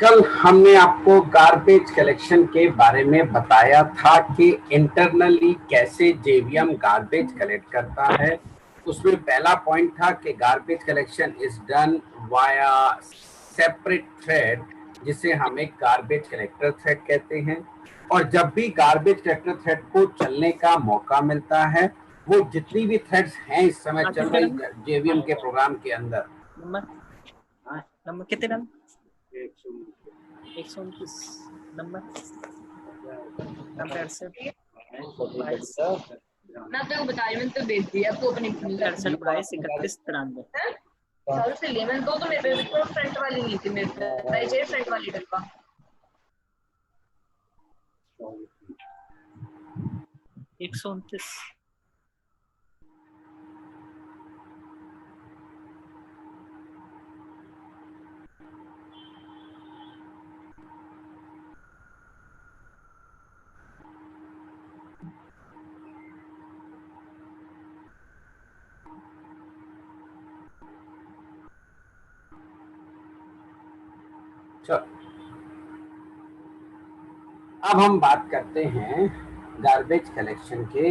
कल हमने आपको गार्बेज कलेक्शन के बारे में बताया था कि इंटरनली कैसे जेवीएम गार्बेज कलेक्ट करता है। उसमें पहला पॉइंट था कि garbage collection is done via separate thread, जिसे हम एक गार्बेज कलेक्टर थ्रेड कहते हैं। और जब भी गार्बेज कलेक्टर थ्रेड को चलने का मौका मिलता है, वो जितनी भी थ्रेड्स हैं इस समय चल रही जेवीएम के प्रोग्राम के अंदर, नंबर कितने नाम 129 नंबर से ना तो बता रही, मैंने तो भेज दिया आपको अपनी 68 22 31 93 साल से लिए मैंने दो, तो मेरे पे फ्रंट वाली नहीं थी, मेरे पे चाहिए फ्रंट वाली डब्बा 129। अब हम बात करते हैं गार्बेज कलेक्शन के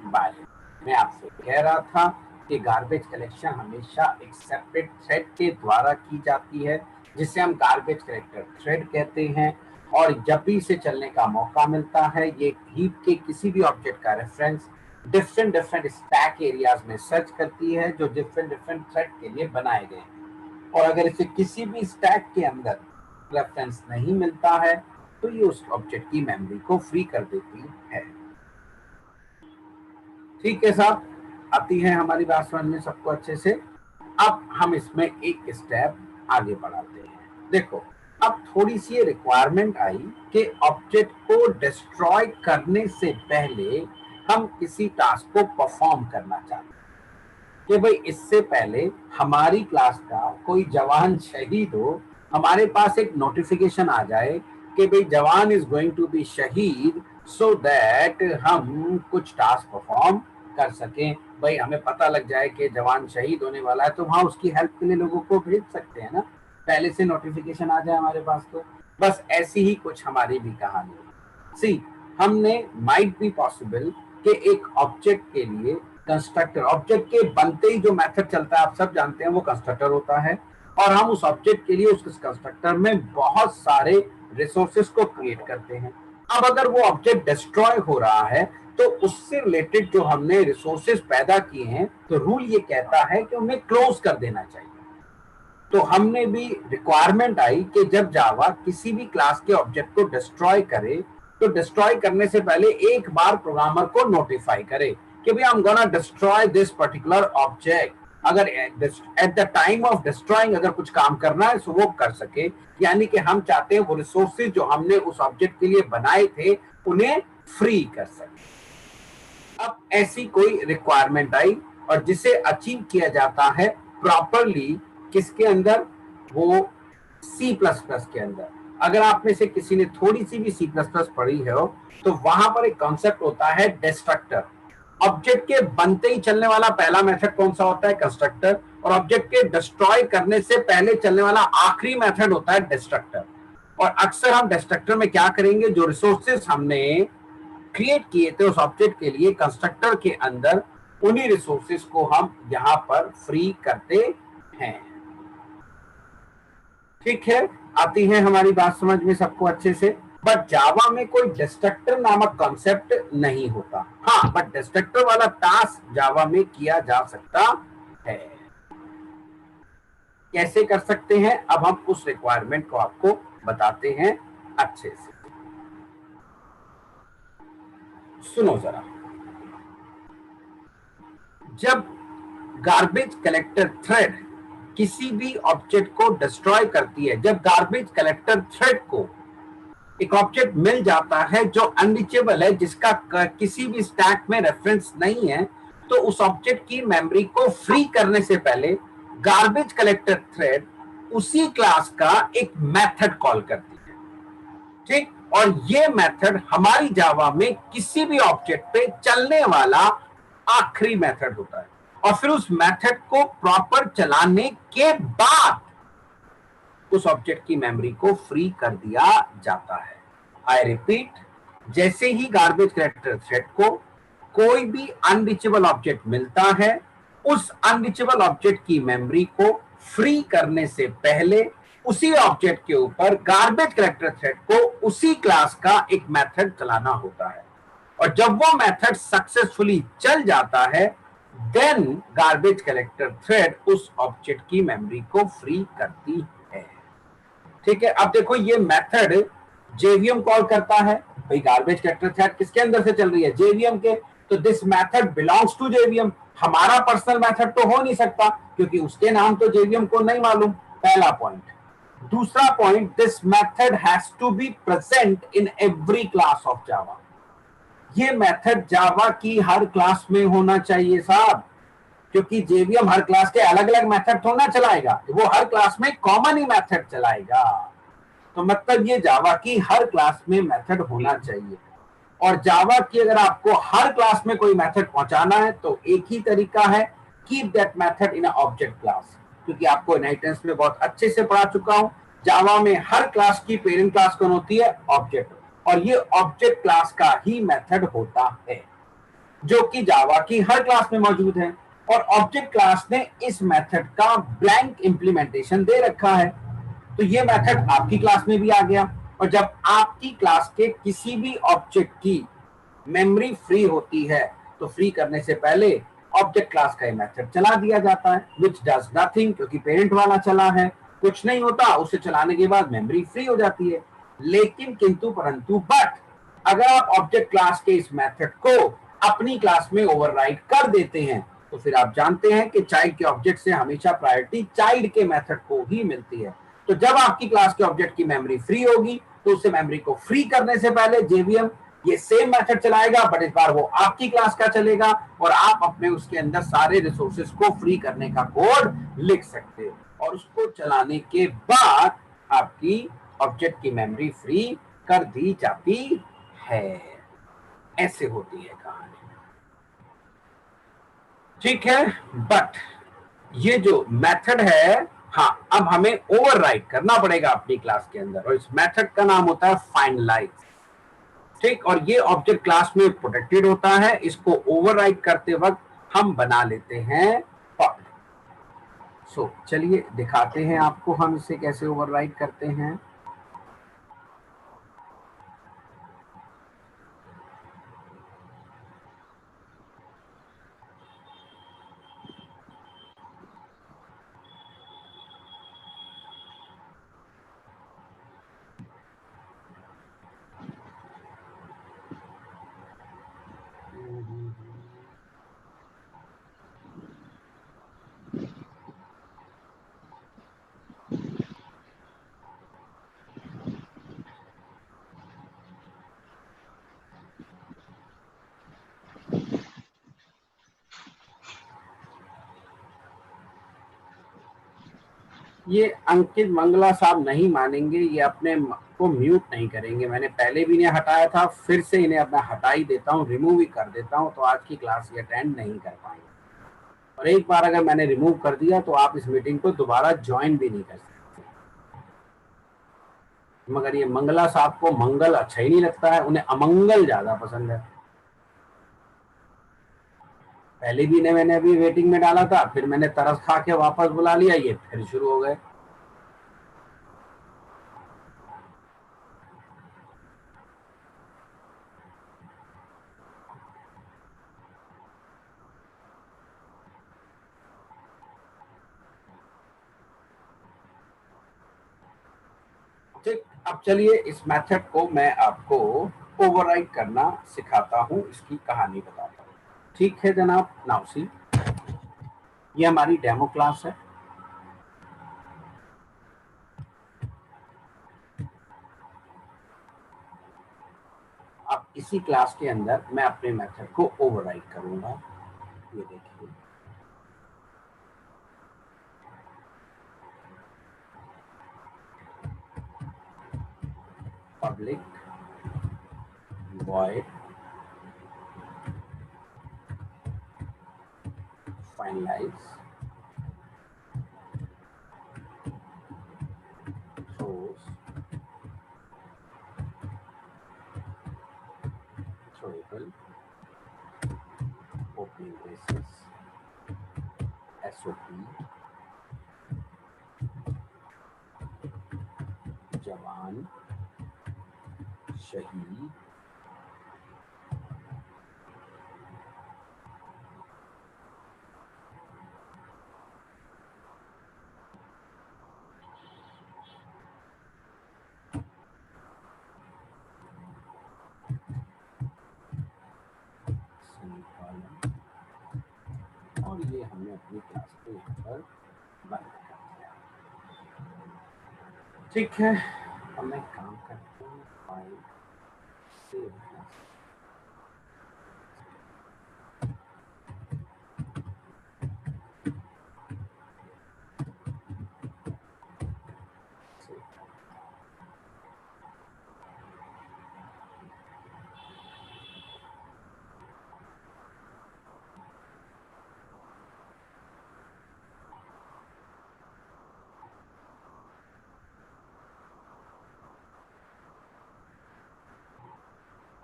बारे में। मैं आपसे कह रहा था कि गार्बेज कलेक्शन हमेशा एक सेपरेट थ्रेड के द्वारा की जाती है, जिसे हम गार्बेज कलेक्टर थ्रेड कहते हैं। और जब भी इसे चलने का मौका मिलता है, ये हीप के किसी भी ऑब्जेक्ट का रेफरेंस डिफरेंट स्टैक एरियाज में सर्च करती है, जो डिफरेंट थ्रेड के लिए बनाए गए हैं। और अगर इसे किसी भी स्टैक के अंदर रेफरेंस नहीं मिलता है, तो ये उस ऑब्जेक्ट की मेमोरी को फ्री कर देती है। ठीक है साहब, आती है हमारी बात समझ में सबको अच्छे से। अब हम इसमें एक स्टेप आगे बढ़ाते हैं। देखो, अब थोड़ी सी रिक्वायरमेंट आई कि ऑब्जेक्ट को डिस्ट्रॉय करने से पहले हम किसी टास्क को परफॉर्म करना चाहते हैं कि भाई इससे पहले हमारी क्लास का कोई जवान शहीद हो, हमारे पास एक नोटिफिकेशन आ जाए कि भाई जवान इज गोइंग टू बी शहीद, सो दैट हम कुछ टास्क परफॉर्म कर सकें। भाई हमें पता लग जाए कि जवान शहीद होने वाला है, तो वहां उसकी हेल्प के लिए लोगों को भेज सकते हैं ना, पहले से नोटिफिकेशन आ जाए हमारे पास। तो बस ऐसी ही कुछ हमारी भी कहानी है। सी, हमने माइट बी पॉसिबल कि एक ऑब्जेक्ट के लिए कंस्ट्रक्टर, ऑब्जेक्ट के बनते ही जो मेथड चलता है आप सब जानते हैं, वो कंस्ट्रक्टर होता है। और हम उस ऑब्जेक्ट के लिए उस कंस्ट्रक्टर में बहुत सारे रिसोर्सेज को क्रिएट करते हैं। अब अगर वो ऑब्जेक्ट डिस्ट्रॉय हो रहा है, तो उससे रिलेटेड जो हमने रिसोर्सेज पैदा किए हैं, तो रूल ये कहता है कि उन्हें क्लोज कर देना चाहिए। तो हमने भी रिक्वायरमेंट आई कि जब जावा किसी भी क्लास के ऑब्जेक्ट को डिस्ट्रॉय करे, तो डिस्ट्रॉय करने से पहले एक बार प्रोग्रामर को नोटिफाई करे कि भाई I am gonna destroy this particular object. अगर at the time of destroying अगर कुछ काम करना है तो वो कर सके, यानी कि हम चाहते हैं वो रिसोर्सेज जो हमने उस ऑब्जेक्ट के लिए बनाए थे उन्हें फ्री कर सके। अब ऐसी कोई रिक्वायरमेंट आई, और जिसे अचीव किया जाता है प्रॉपरली किसके अंदर, वो C++ के अंदर। अगर आप में से किसी ने थोड़ी सी भी C++ पढ़ी है तो वहां पर एक कॉन्सेप्ट होता है डिस्ट्रक्टर। ऑब्जेक्ट के बनते ही चलने वाला पहला मेथड कौन सा होता है, कंस्ट्रक्टर। और ऑब्जेक्ट के डिस्ट्रॉय करने से पहले चलने वाला आखिरी मेथड होता है डिस्ट्रक्टर। और अक्सर हम डिस्ट्रक्टर में क्या करेंगे, जो रिसोर्सेज हमने क्रिएट किए थे उस ऑब्जेक्ट के लिए कंस्ट्रक्टर के अंदर, उन्हीं रिसोर्सेज को हम यहां पर फ्री करते हैं। ठीक है, आती है हमारी बात समझ में सबको अच्छे से। बट जावा में कोई डिस्ट्रक्टर नामक कॉन्सेप्ट नहीं होता। हाँ, बट डिस्ट्रक्टर वाला टास्क जावा में किया जा सकता है। कैसे कर सकते हैं, अब हम उस रिक्वायरमेंट को आपको बताते हैं अच्छे से। सुनो जरा, जब गार्बेज कलेक्टर थ्रेड किसी भी ऑब्जेक्ट को डिस्ट्रॉय करती है, जब गार्बेज कलेक्टर थ्रेड को एक ऑब्जेक्ट मिल जाता है जो अनरीचेबल है, जिसका किसी भी स्टैक में रेफरेंस नहीं है, तो उस ऑब्जेक्ट की मेमोरी को फ्री करने से पहले गार्बेज कलेक्टर थ्रेड उसी क्लास का एक मेथड कॉल करती है। ठीक, और ये मेथड हमारी जावा में किसी भी ऑब्जेक्ट पे चलने वाला आखिरी मेथड होता है, और फिर उस मेथड को प्रॉपर चलाने के बाद उस ऑब्जेक्ट की मेमोरी को फ्री कर दिया जाता है। आई रिपीट, जैसे ही गार्बेज कलेक्टर थ्रेड को कोई भी अनरीचेबल ऑब्जेक्ट मिलता है, उस अनरीचेबल ऑब्जेक्ट की मेमोरी को फ्री करने से पहले उसी ऑब्जेक्ट के ऊपर गार्बेज कलेक्टर थ्रेड को उसी क्लास का एक मेथड चलाना होता है, और जब वो मेथड सक्सेसफुली चल जाता है, देन गार्बेज कलेक्टर थ्रेड उस ऑब्जेक्ट की मेमोरी को फ्री करती है। ठीक है, अब देखो ये मेथड जेवीएम कॉल करता है, भाई गार्बेज कलेक्टर थ्रेड किसके अंदर से चल रही है, जेवीएम के, तो this method belongs to JVM. हमारा पर्सनल मेथड तो हो नहीं सकता क्योंकि उसके नाम तो जेवीएम को नहीं मालूम, पहला पॉइंट। दूसरा point, this method has to be present in every class of Java. ये मेथड जावा की हर क्लास में होना चाहिए साहब, क्योंकि जेवीएम हर क्लास के अलग अलग मेथड थोड़ा चलाएगा, वो हर क्लास में कॉमन ही मेथड चलाएगा। तो मतलब ये जावा की हर क्लास में मेथड होना चाहिए, और जावा की अगर आपको हर क्लास में कोई मेथड पहुंचाना है तो एक ही तरीका है, keep that method in object class, क्योंकि आपको इनहेरिटेंस में बहुत अच्छे से पढ़ा चुका हूं, जावा में हर क्लास की पेरेंट क्लास कौन होती है, ऑब्जेक्ट, और ये ऑब्जेक्ट क्लास का ही मेथड होता है जो कि जावा की हर क्लास में मौजूद है, और ऑब्जेक्ट क्लास ने इस मेथड का ब्लैंक इंप्लीमेंटेशन दे रखा है। तो ये मेथड आपकी क्लास में भी आ गया, और जब आपकी क्लास के किसी भी ऑब्जेक्ट की मेमोरी फ्री होती है तो फ्री करने से पहले ऑब्जेक्ट क्लास का मेथड चला दिया जाता है, विच डज नथिंग, क्योंकि पेरेंट वाला चला है, कुछ नहीं होता, उसे चलाने के बाद मेमोरी फ्री हो जाती है। लेकिन किंतु परंतु बट अगर आप ऑब्जेक्ट क्लास के इस मेथड को अपनी क्लास में ओवरराइड कर देते हैं तो फिर आप जानते हैं कि चाइल्ड के ऑब्जेक्ट से हमेशा प्रायोरिटी चाइल्ड के मेथड को ही मिलती है। तो जब आपकी क्लास के ऑब्जेक्ट की मेमोरी फ्री होगी तो उससे मेमोरी को फ्री करने से पहले जेवीएम ये सेम मेथड चलाएगा, बट इस बार वो आपकी क्लास का चलेगा, और आप अपने उसके अंदर सारे रिसोर्सेज को फ्री करने का कोड लिख सकते हो, और उसको चलाने के बाद आपकी ऑब्जेक्ट की मेमोरी फ्री कर दी जाती है। ऐसे होती है कहानी। ठीक है, बट ये जो मेथड है, हाँ, अब हमें ओवरराइड करना पड़ेगा अपनी क्लास के अंदर, और इस मेथड का नाम होता है फाइनलाइज। ठीक, और ये ऑब्जेक्ट क्लास में प्रोटेक्टेड होता है, इसको ओवरराइड करते वक्त हम बना लेते हैं पब्लिक। सो चलिए दिखाते हैं आपको हम इसे कैसे ओवरराइड करते हैं। ये अंकित मंगला साहब नहीं मानेंगे, ये अपने को म्यूट नहीं करेंगे। मैंने पहले भी इन्हें हटाया था, फिर से इन्हें अपना हटा ही देता हूँ, रिमूव ही कर देता हूँ, तो आज की क्लास ये अटेंड नहीं कर पाएंगे। और एक बार अगर मैंने रिमूव कर दिया तो आप इस मीटिंग को दोबारा ज्वाइन भी नहीं कर सकते। मगर ये मंगला साहब को मंगल अच्छा ही नहीं लगता है, उन्हें अमंगल ज्यादा पसंद है। पहले भी इन्हें मैंने अभी वेटिंग में डाला था, फिर मैंने तरस खा के वापस बुला लिया, ये फिर शुरू हो गए। ठीक, अब चलिए इस मेथड को मैं आपको ओवरराइड करना सिखाता हूं, इसकी कहानी बताता हूं। ठीक है जनाब, नाउ सी, ये हमारी डेमो क्लास है। अब इसी क्लास के अंदर मैं अपने मेथड को ओवरराइड करूंगा। ये देखिए, public void finalize throws throwable opening braces SOP जवान शहीद और ये हमने अपनी क्लास को यहाँ पर बंद कर दिया। ठीक है, अब मैं काम करता हूँ फाइल सेव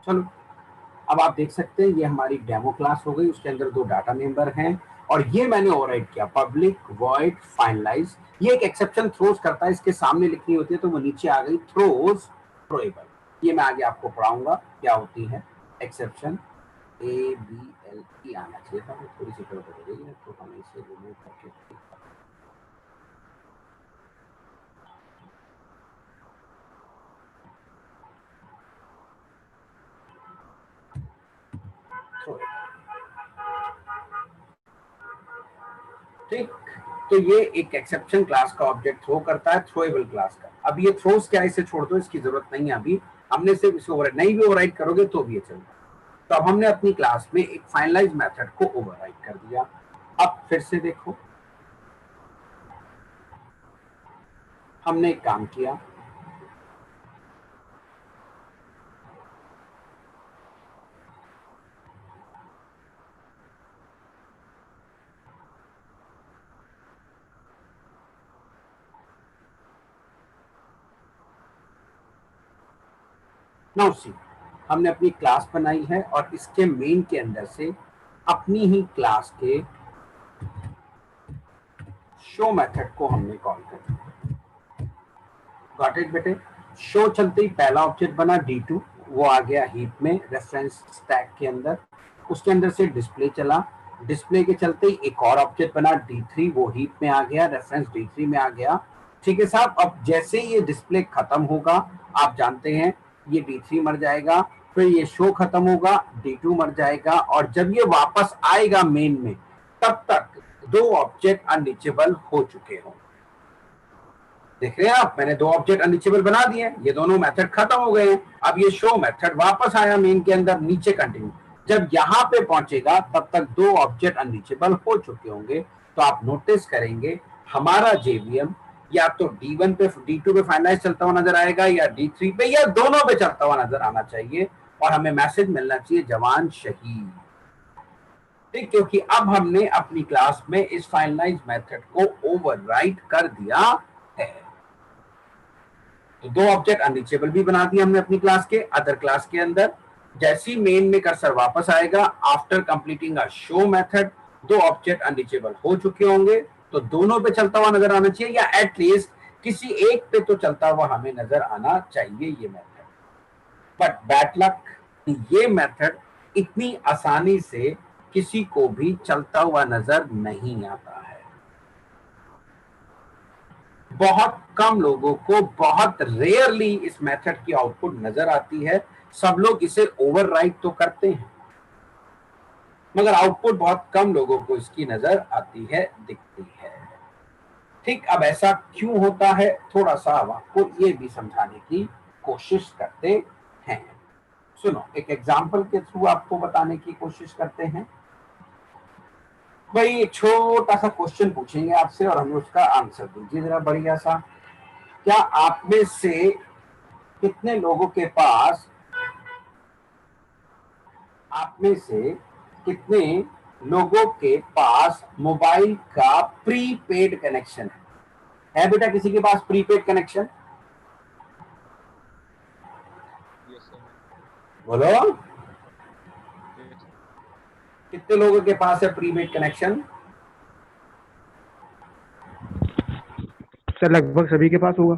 चलो, अब आप देख सकते हैं ये हमारी डेमो क्लास हो गई, उसके अंदर दो डाटा मेंबर हैं और ये मैंने ओवरराइड किया पब्लिक वॉइड फाइनलाइज। ये एक एक्सेप्शन थ्रोज करता है, इसके सामने लिखनी होती है तो वो नीचे आ गई थ्रोज थ्रोएबल। ये मैं आगे आपको पढ़ाऊंगा क्या होती है एक्सेप्शन। ABLE आना चाहिए था, थोड़ी सी गड़बड़ हो गई है तो हमें इसे रिमूव करके ठीक। तो ये एक एक्सेप्शन क्लास का ऑब्जेक्ट थ्रो करता है, थ्रोएबल क्लास का। अब ये थ्रोस क्या, इसे छोड़ दो, इसकी जरूरत नहीं है अभी, हमने सिर्फ इसे ओवरराइड, नहीं भी ओवरराइड करोगे तो भी ये चलता है। तो अब हमने अपनी क्लास में एक फाइनलाइज मेथड को ओवरराइड कर दिया। अब फिर से देखो, हमने एक काम किया, नाउ सी, हमने अपनी क्लास बनाई है और इसके मेन के अंदर से अपनी ही क्लास के शो मेथड को हमने कॉल कर दिया। गॉट इट बेटे? शो चलते ही पहला ऑब्जेक्ट बना D2, वो आ गया हीप में रेफरेंस स्टैक के अंदर, उसके अंदर से डिस्प्ले चला, डिस्प्ले के चलते ही एक और ऑब्जेक्ट बना D3, वो हीप में आ गया, रेफरेंस D3 में आ गया। ठीक है साहब, अब जैसे ही ये डिस्प्ले खत्म होगा, आप जानते हैं ये D3 मर जाएगा, फिर ये शो खत्म होगा, D2 मर जाएगा, और जब ये वापस आएगा मेन में तब तक दो ऑब्जेक्ट अनरीचेबल हो चुके हों। देख रहे हैं आप, मैंने दो ऑब्जेक्ट अनरीचेबल बना दिए, ये दोनों मेथड खत्म हो गए हैं। अब ये शो मेथड वापस आया मेन के अंदर, नीचे कंटिन्यू, जब यहाँ पे पहुंचेगा तब तक दो ऑब्जेक्ट अनरीचेबल हो चुके होंगे। तो आप नोटिस करेंगे हमारा JVM या तो D1 पे D2 पे फाइनलाइज चलता हुआ नजर आएगा, या D3 पे, या दोनों पे चलता हुआ नजर आना चाहिए, और हमें मैसेज मिलना चाहिए जवान शहीद। ठीक, क्योंकि अब हमने अपनी क्लास में इस फाइनलाइज मेथड को ओवरराइट कर दिया है। तो दो ऑब्जेक्ट अनरीचेबल भी बना दिए हमने अपनी क्लास के अदर क्लास के अंदर। जैसी मेन में कर्सर वापस आएगा after completing a show method, दो ऑब्जेक्ट अनरीचेबल हो चुके होंगे, तो दोनों पे चलता हुआ नजर आना चाहिए, या एटलीस्ट किसी एक पे तो चलता हुआ हमें नजर आना चाहिए ये मेथड। बट बैड लक, ये मेथड इतनी आसानी से किसी को भी चलता हुआ नजर नहीं आता है। बहुत कम लोगों को, बहुत रेयरली इस मेथड की आउटपुट नजर आती है। सब लोग इसे ओवरराइट तो करते हैं, मगर आउटपुट बहुत कम लोगों को इसकी नजर आती है, दिखती है। ठीक, अब ऐसा क्यों होता है, थोड़ा सा अब आपको ये भी समझाने की कोशिश करते हैं। सुनो, एक एग्जाम्पल के थ्रू आपको बताने की कोशिश करते हैं। भाई एक छोटा सा क्वेश्चन पूछेंगे आपसे और हमें उसका आंसर दीजिए जरा बढ़िया सा। क्या आप में से कितने लोगों के पास, आप में से कितने लोगों के पास मोबाइल का प्रीपेड कनेक्शन है बेटा? किसी के पास प्रीपेड कनेक्शन? बोलो, कितने लोगों के पास है प्रीपेड कनेक्शन? सर लगभग सभी के पास होगा।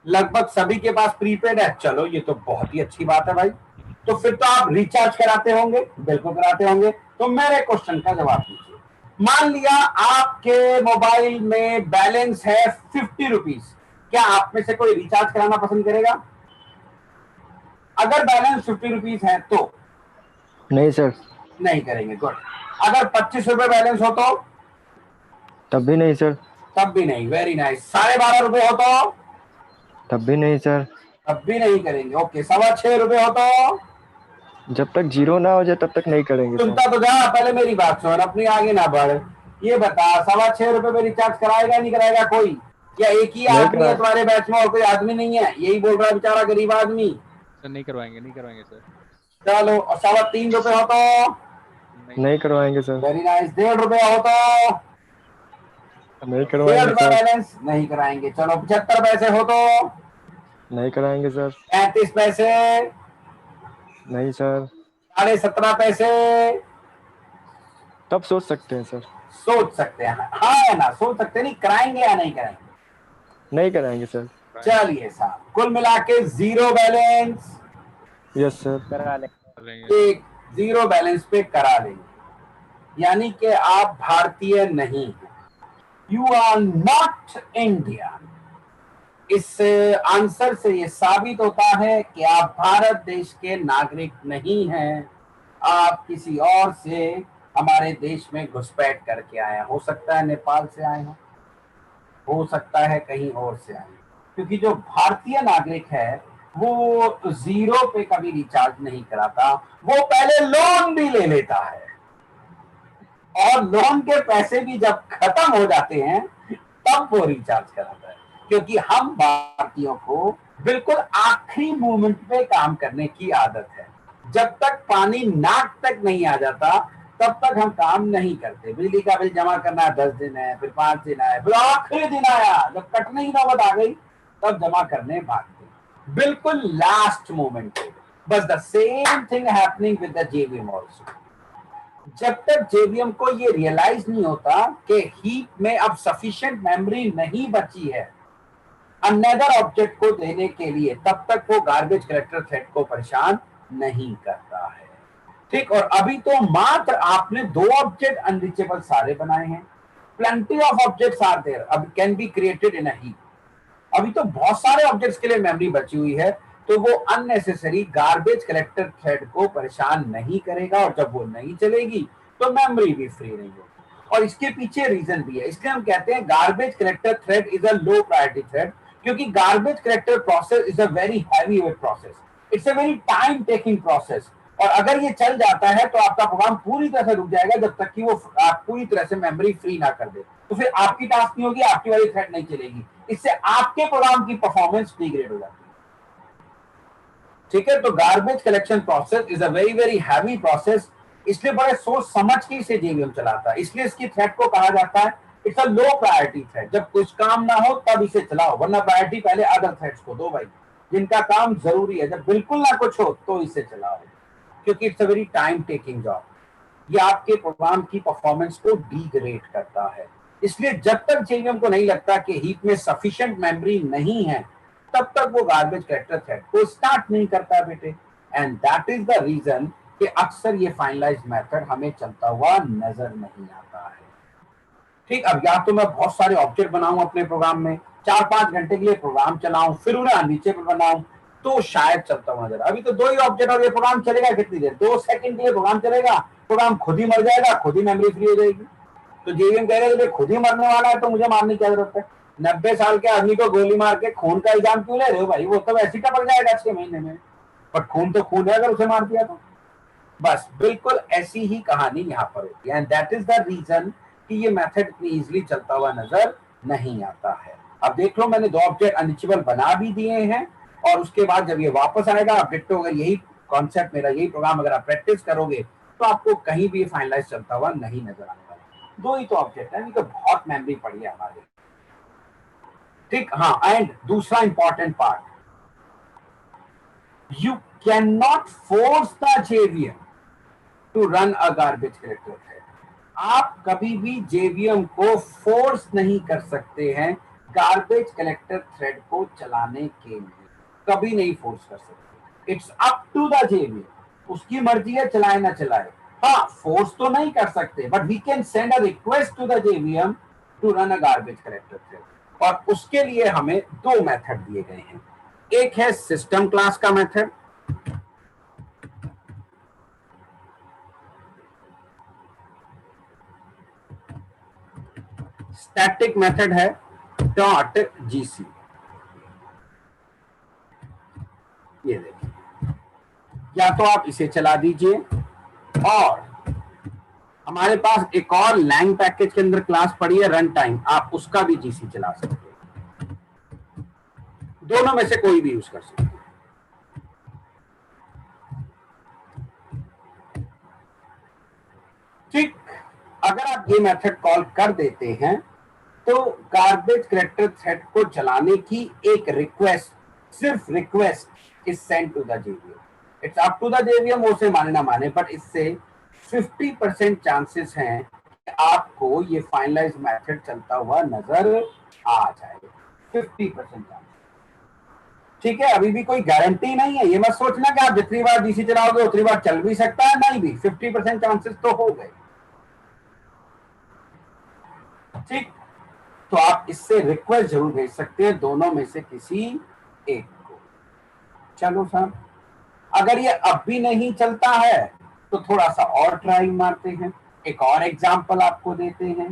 लगभग सभी के पास प्रीपेड है। चलो ये तो बहुत ही अच्छी बात है भाई। तो फिर तो आप रिचार्ज कराते होंगे? बिल्कुल कराते होंगे। तो मेरे क्वेश्चन का जवाब दीजिए। मान लिया आपके मोबाइल में बैलेंस है 50 रुपीज, क्या आप में से कोई रिचार्ज कराना पसंद करेगा? अगर बैलेंस 50 रुपीज है तो नहीं सर। नहीं करेंगे। गुड। अगर 25 रुपए बैलेंस हो तो? तब भी नहीं सर। तब भी नहीं। Very nice. 12.5 रुपए हो तो? तब भी नहीं सर। तब भी नहीं करेंगे। ओके। 6.25 रुपए हो तो? जब तक जीरो ना हो जाए तब तक नहीं करेंगे सर। सुनता तो जा, पहले मेरी बात सुन, अपनी आगे ना बढ़। ये बता, 6.25 रुपए में रिचार्ज कराएगा नहीं कराएगा कोई? या एक ही नहीं आदमी है करा- तुम्हारे बैच में और कोई आदमी नहीं है? यही बोल रहा है बेचारा गरीब आदमी। सर नहीं करवाएंगे सर। चलो। और 3.25 रुपए हो तो? नहीं करवाएंगे सर। Very nice. 1.5 रुपए हो तो? नहीं 1.5 करवाएंगे रुपए सर। बैलेंस नहीं कराएंगे। चलो। 75 पैसे हो तो? नहीं कराएंगे सर। 35 पैसे? नहीं सर। 17.5 पैसे? तब सोच सकते हैं सर। सोच सकते हैं, हाँ या ना? सोच सकते हैं। नहीं कराएंगे या नहीं कराएंगे? नहीं कराएंगे सर। चलिए साहब, कुल मिला के 0 बैलेंस। Yes sir. करा ले। एक 0 बैलेंस पे करा लेंगे, यानी कि आप भारतीय नहीं हैं। You are not Indian. इस आंसर से ये साबित होता है कि आप भारत देश के नागरिक नहीं हैं। आप किसी और से हमारे देश में घुसपैठ करके आए हैं। हो सकता है नेपाल से आए हो सकता है कहीं और से आए, क्योंकि जो भारतीय नागरिक है वो 0 पे कभी रिचार्ज नहीं कराता। वो पहले लोन भी ले लेता है, और लोन के पैसे भी जब खत्म हो जाते हैं तब वो रिचार्ज कराता है। क्योंकि हम भारतीयों को बिल्कुल आखिरी मोमेंट पे काम करने की आदत है। जब तक पानी नाक तक नहीं आ जाता तब तक हम काम नहीं करते। बिजली का बिल जमा करना 10 दिन है, फिर 5 दिन है, फिर आखिरी दिन आया जब कटने की नौबत आ गई तब जमा करने भागते, बिल्कुल लास्ट मोमेंट पे। बस the same thing happening with the JVM also. जब तक जेवीएम को ये रियलाइज नहीं होता कि हीप में अब सफिशिएंट मेमोरी नहीं बची है अनदर ऑब्जेक्ट को देने के लिए, तब तक वो गार्बेज कलेक्टर थ्रेड को परेशान नहीं करता है। ठीक। और अभी तो मात्र आपने 2 ऑब्जेक्ट अनरीचेबल सारे बनाए हैं। Plenty of objects are there, अब can be created in a heap. अभी तो बहुत सारे ऑब्जेक्ट्स के लिए मेमोरी बची हुई है, तो वो अननेसेसरी गार्बेज कलेक्टर थ्रेड को परेशान नहीं करेगा। और जब वो नहीं चलेगी तो मेमोरी भी फ्री नहीं होगी। और इसके पीछे रीजन भी है, इसलिए हम कहते हैं garbage collector thread is a low priority thread, क्योंकि garbage collector process is a very heavy weight process, it's a very time taking process. और अगर ये चल जाता है तो आपका प्रोग्राम पूरी तरह से रुक जाएगा जब तक कि वो आप पूरी तरह से मेमोरी फ्री ना कर दे। तो फिर आपकी टास्क नहीं होगी, आपकी वाली थ्रेड नहीं चलेगी, इससे आपके प्रोग्राम की परफॉर्मेंस डिग्रेड हो जाती है। ठीक है। तो garbage collection process is a very very heavy process, इसलिए बड़े सोच समझ के इसे जेवीएम चलाता है। इसलिए इसकी थ्रेड को कहा जाता है it's a low priority thread. जब कुछ काम ना हो तब इसे चलाओ, वरना प्रायोरिटी पहले अदर थ्रेड्स को दो भाई, जिनका काम जरूरी है। जब बिल्कुल ना कुछ हो तो इसे चलाओ, क्योंकि it's a very time taking job. ये आपके प्रोग्राम की परफॉर्मेंस को डिग्रेड करता है। इसलिए जब तक जेवीएम को नहीं लगता कि हीप में सफिशिएंट मेमोरी नहीं है तब तक वो गार्बेज कलेक्टर थ्रेड को स्टार्ट नहीं करता बेटे। And that is the reason कि अक्सर ये फाइनलाइज मेथड हमें चलता हुआ नजर नहीं आता है। ठीक। अब या तो मैं बहुत सारे ऑब्जेक्ट बनाऊं अपने प्रोग्राम में, 4-5 घंटे के लिए प्रोग्राम चलाऊं, फिर उन्हें नीचे पर बनाऊं, तो शायद चलता हुआ नजर। अभी तो 2 ही ऑब्जेक्ट और ये प्रोग्राम चलेगा कितनी देर? 2 सेकंड के लिए प्रोग्राम चलेगा, प्रोग्राम खुद ही मर जाएगा, खुद ही मेमोरी फ्री हो जाएगी। तो जेवीएम कह रहे हैं खुद ही मरने वाला है तो मुझे मारने की क्या जरूरत है? 90 साल के आदमी को गोली मार के खून का इल्जाम क्यों ले रहे हो भाई? वो तो वैसे ही टपक जाएगा 6 महीने में, पर खून तो खून है अगर उसे मार दिया तो। बस बिल्कुल ऐसी ही कहानी यहाँ पर होती है, and that is the reason कि ये मेथड इतनी इजीली चलता हुआ नजर नहीं आता है। अब देख लो मैंने 2 ऑब्जेक्ट अनरीचेबल बना भी दिए हैं, और उसके बाद जब ये वापस आएगा आप डिट्टो, अगर यही कॉन्सेप्ट मेरा यही प्रोग्राम अगर आप प्रैक्टिस करोगे तो आपको कहीं भी फाइनलाइज चलता हुआ नहीं नजर आने वाला। 2 ही तो ऑब्जेक्ट है, नहीं तो बहुत मेमोरी पड़ी है हमारी। ठीक, हाँ, एंड दूसरा important part, you can not force the JVM to run a garbage collector thread. आप कभी भी जेवीएम को फोर्स नहीं कर सकते हैं गार्बेज कलेक्टर थ्रेड को चलाने के लिए, कभी नहीं फोर्स कर सकते। It's up to the JVM, उसकी मर्जी है चलाए ना चलाए। हाँ, फोर्स तो नहीं कर सकते, but we can send a request to the JVM to run a garbage collector thread, और उसके लिए हमें 2 मेथड दिए गए हैं। एक है सिस्टम क्लास का मेथड, स्टैटिक मेथड है डॉट जीसी। ये देखिए, या तो आप इसे चला दीजिए, और हमारे पास एक और लैंग पैकेज के अंदर क्लास पड़ी है रन टाइम, आप उसका भी जीसी चला सकते हैं। दोनों में से कोई भी यूज कर सकते हैं। ठीक, अगर आप ये मेथड कॉल कर देते हैं तो गार्बेज कलेक्टर थ्रेड को चलाने की एक रिक्वेस्ट, सिर्फ request is send to the JVM. It's up to the JVM, वो उसे माने ना माने, बट इससे 50% चांसेस हैं कि आपको ये फाइनलाइज मेथड चलता हुआ नजर आ जाएगा। 50% चांस। ठीक है, अभी भी कोई गारंटी नहीं है, ये मत सोचना कि आप जितनी बार डीसी चलाओगे उतनी बार चल भी सकता है, नहीं भी, 50% चांसेस तो हो गए। ठीक, तो आप इससे रिक्वेस्ट जरूर भेज सकते हैं, दोनों में से किसी एक को। चलो साहब, अगर ये अब भी नहीं चलता है तो थोड़ा सा और ट्राई मारते हैं, एक और एग्जांपल आपको देते हैं।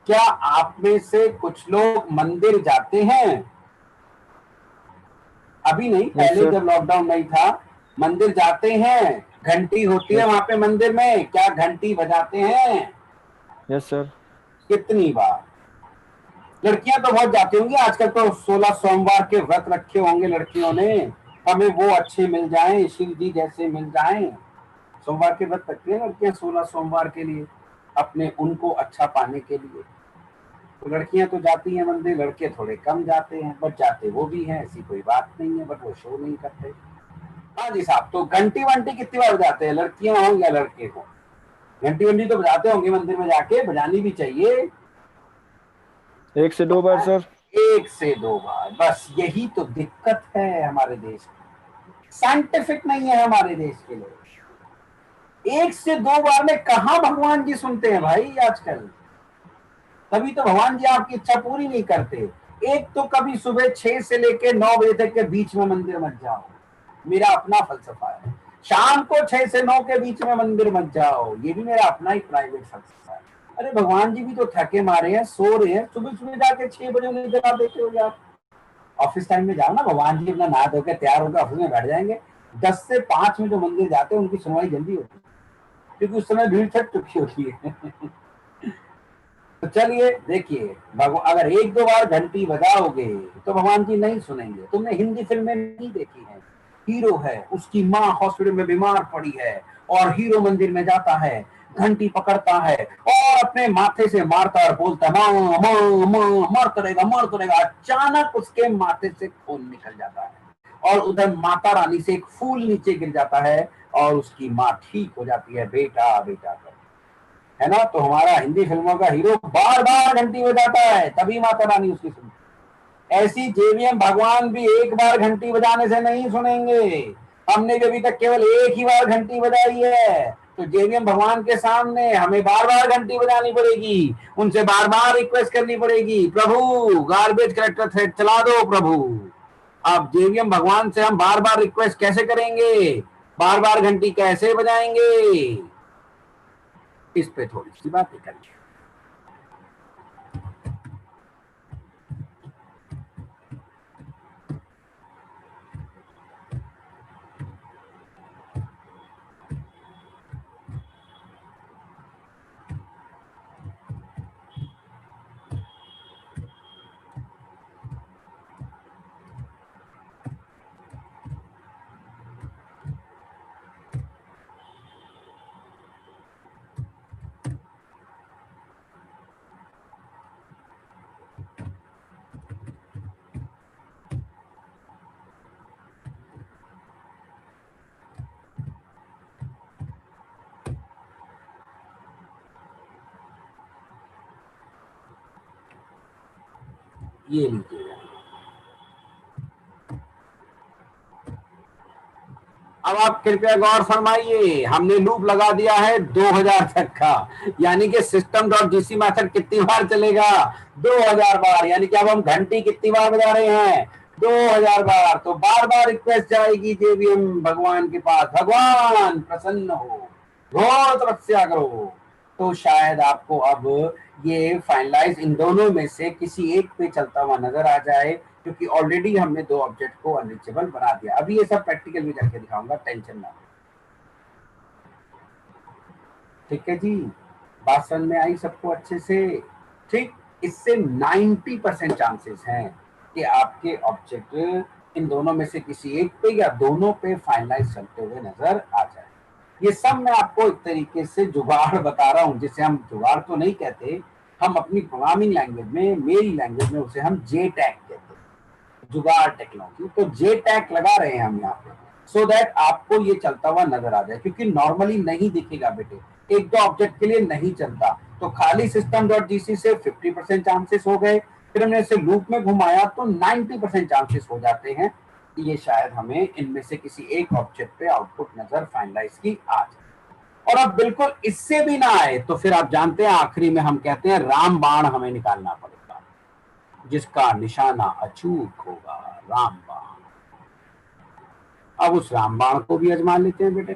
क्या आप में से कुछ लोग मंदिर जाते हैं? अभी नहीं, पहले sir. जब लॉकडाउन नहीं था, मंदिर जाते हैं, घंटी होती है वहां पे मंदिर में, क्या घंटी बजाते हैं? Yes sir. कितनी बार? लड़कियां तो बहुत जाती होंगी, आजकल तो 16 सोमवार के व्रत रखे होंगे लड़कियों ने, हमें वो अच्छे मिल जाएं, शिव जी जैसे मिल जाएं। सोमवार के व्रत रखती है लड़कियां 16 सोमवार के लिए, अपने उनको अच्छा पाने के लिए। तो लड़कियां तो जाती हैं मंदिर, लड़के थोड़े कम जाते हैं, बट जाते वो भी हैं, ऐसी कोई बात नहीं है, बट वो शो नहीं करते। हाँ जी साहब, तो घंटी वंटी कितनी बार बजाते हैं, लड़कियां हो या लड़के हो? घंटी वंटी तो बजाते होंगे मंदिर में जाके, बजानी भी चाहिए। 1 से 2 बार सर। 1 से 2 बार, बस यही तो दिक्कत है हमारे देश की, साइंटिफिक नहीं है हमारे देश के लोग। 1 से 2 बार में कहा भगवान जी सुनते हैं भाई आजकल, तभी तो भगवान जी आपकी इच्छा पूरी नहीं करते। एक तो कभी सुबह 6 से लेके 9 बजे तक के बीच में मंदिर मत जाओ, मेरा अपना फलसफा है। शाम को 6 से 9 के बीच में मंदिर मत जाओ, ये भी मेरा अपना ही प्राइवेट फलसफा है। अरे भगवान जी भी तो थके मारे हैं, सो रहे हैं, सुबह सुबह जाके 6 बजे उन्हें जगा देते हो यार। ऑफिस टाइम में जाओ ना, भगवान जी अपना नहा धोकर तैयार होकर ऑफिस में बैठ जाएंगे। 10 से 5 में जो मंदिर जाते हैं उनकी सुनवाई जल्दी होती है, क्योंकि उस समय भीड़ छट चुकी होती है। तो चलिए देखिए, अगर 1-2 बार घंटी बजाओगे तो भगवान जी नहीं सुनेंगे। तुमने हिंदी फिल्में नहीं देखी हैं, हीरो है, उसकी माँ हॉस्पिटल में बीमार पड़ी है और हीरो मंदिर में जाता है, घंटी पकड़ता है और अपने माथे से मारता और बोलता है माँ माँ माँ, मारता रहेगा। अचानक उसके माथे से खून निकल जाता है और उधर माता रानी से एक फूल नीचे गिर जाता है और उसकी माँ ठीक हो जाती है, बेटा बेटा कर, है ना। तो हमारा हिंदी फिल्मों का हीरो बार बार घंटी बजाता है, तभी माता रानी उसकी सुनती। ऐसी जेवीएम भगवान भी एक बार घंटी बजाने से नहीं सुनेंगे। हमने भी अभी तक केवल एक ही बार घंटी बजाई है, तो जेवीएम भगवान के सामने हमें बार बार घंटी बजानी पड़ेगी, उनसे बार बार रिक्वेस्ट करनी पड़ेगी, प्रभु गार्बेज कलेक्टर थ्रेड चला दो प्रभु। अब जेवीएम भगवान से हम बार बार रिक्वेस्ट कैसे करेंगे, बार बार घंटी कैसे बजाएंगे, इस पे थोड़ी सी बातें करेंगे। ये लीजिएगा। अब आप कृपया गौर फरमाइए, हमने लूप लगा दिया है 2000 तक का, यानी कि सिस्टम डॉट जीसी मेथड कितनी बार चलेगा? 2000 बार। यानी कि अब हम घंटी कितनी बार बजा रहे हैं? 2000 बार। तो बार बार रिक्वेस्ट जाएगी जेवीएम भगवान के पास, भगवान प्रसन्न हो, घोर तपस्या करो। तो शायद आपको अब ये फाइनलाइज इन दोनों में से किसी एक पे चलता हुआ नजर आ जाए, क्योंकि ऑलरेडी हमने दो ऑब्जेक्ट को अनरीचेबल बना दिया। अभी ये सब प्रैक्टिकल भी करके दिखाऊंगा, टेंशन ना। ठीक है जी, बात समझ में आई सबको अच्छे से? ठीक, इससे 90% चांसेस हैं कि आपके ऑब्जेक्ट इन दोनों में से किसी एक पे या दोनों पे फाइनलाइज चलते हुए नजर आ जाए। ये सब मैं आपको एक तरीके से जुगाड़ बता रहा हूं, जिसे हम जुगाड़ तो नहीं कहते, हम अपनी प्रोग्रामिंग लैंग्वेज में, मेरी लैंग्वेज में उसे हम जे टैग कहते हैं, जुगाड़ टेक्नोलॉजी। तो जे टैग लगा रहे हैं हम यहाँ पे, सो दैट आपको ये चलता हुआ नजर आ जाए, क्योंकि नॉर्मली नहीं दिखेगा बेटे, एक दो ऑब्जेक्ट के लिए नहीं चलता। तो खाली सिस्टम डॉट जीसी से 50% चांसेस हो गए, फिर हमने इसे लूप में घुमाया तो 90% चांसेस हो जाते हैं कि ये शायद हमें इनमें से किसी एक ऑब्जेक्ट पे आउटपुट नजर फाइनलाइज की आ जाए। और अब बिल्कुल इससे भी ना आए तो फिर आप जानते हैं आखिरी में हम कहते हैं राम बाण हमें निकालना पड़ेगा, जिसका निशाना अचूक होगा, राम बाण। अब उस राम बाण को भी आजमा लेते हैं बेटे।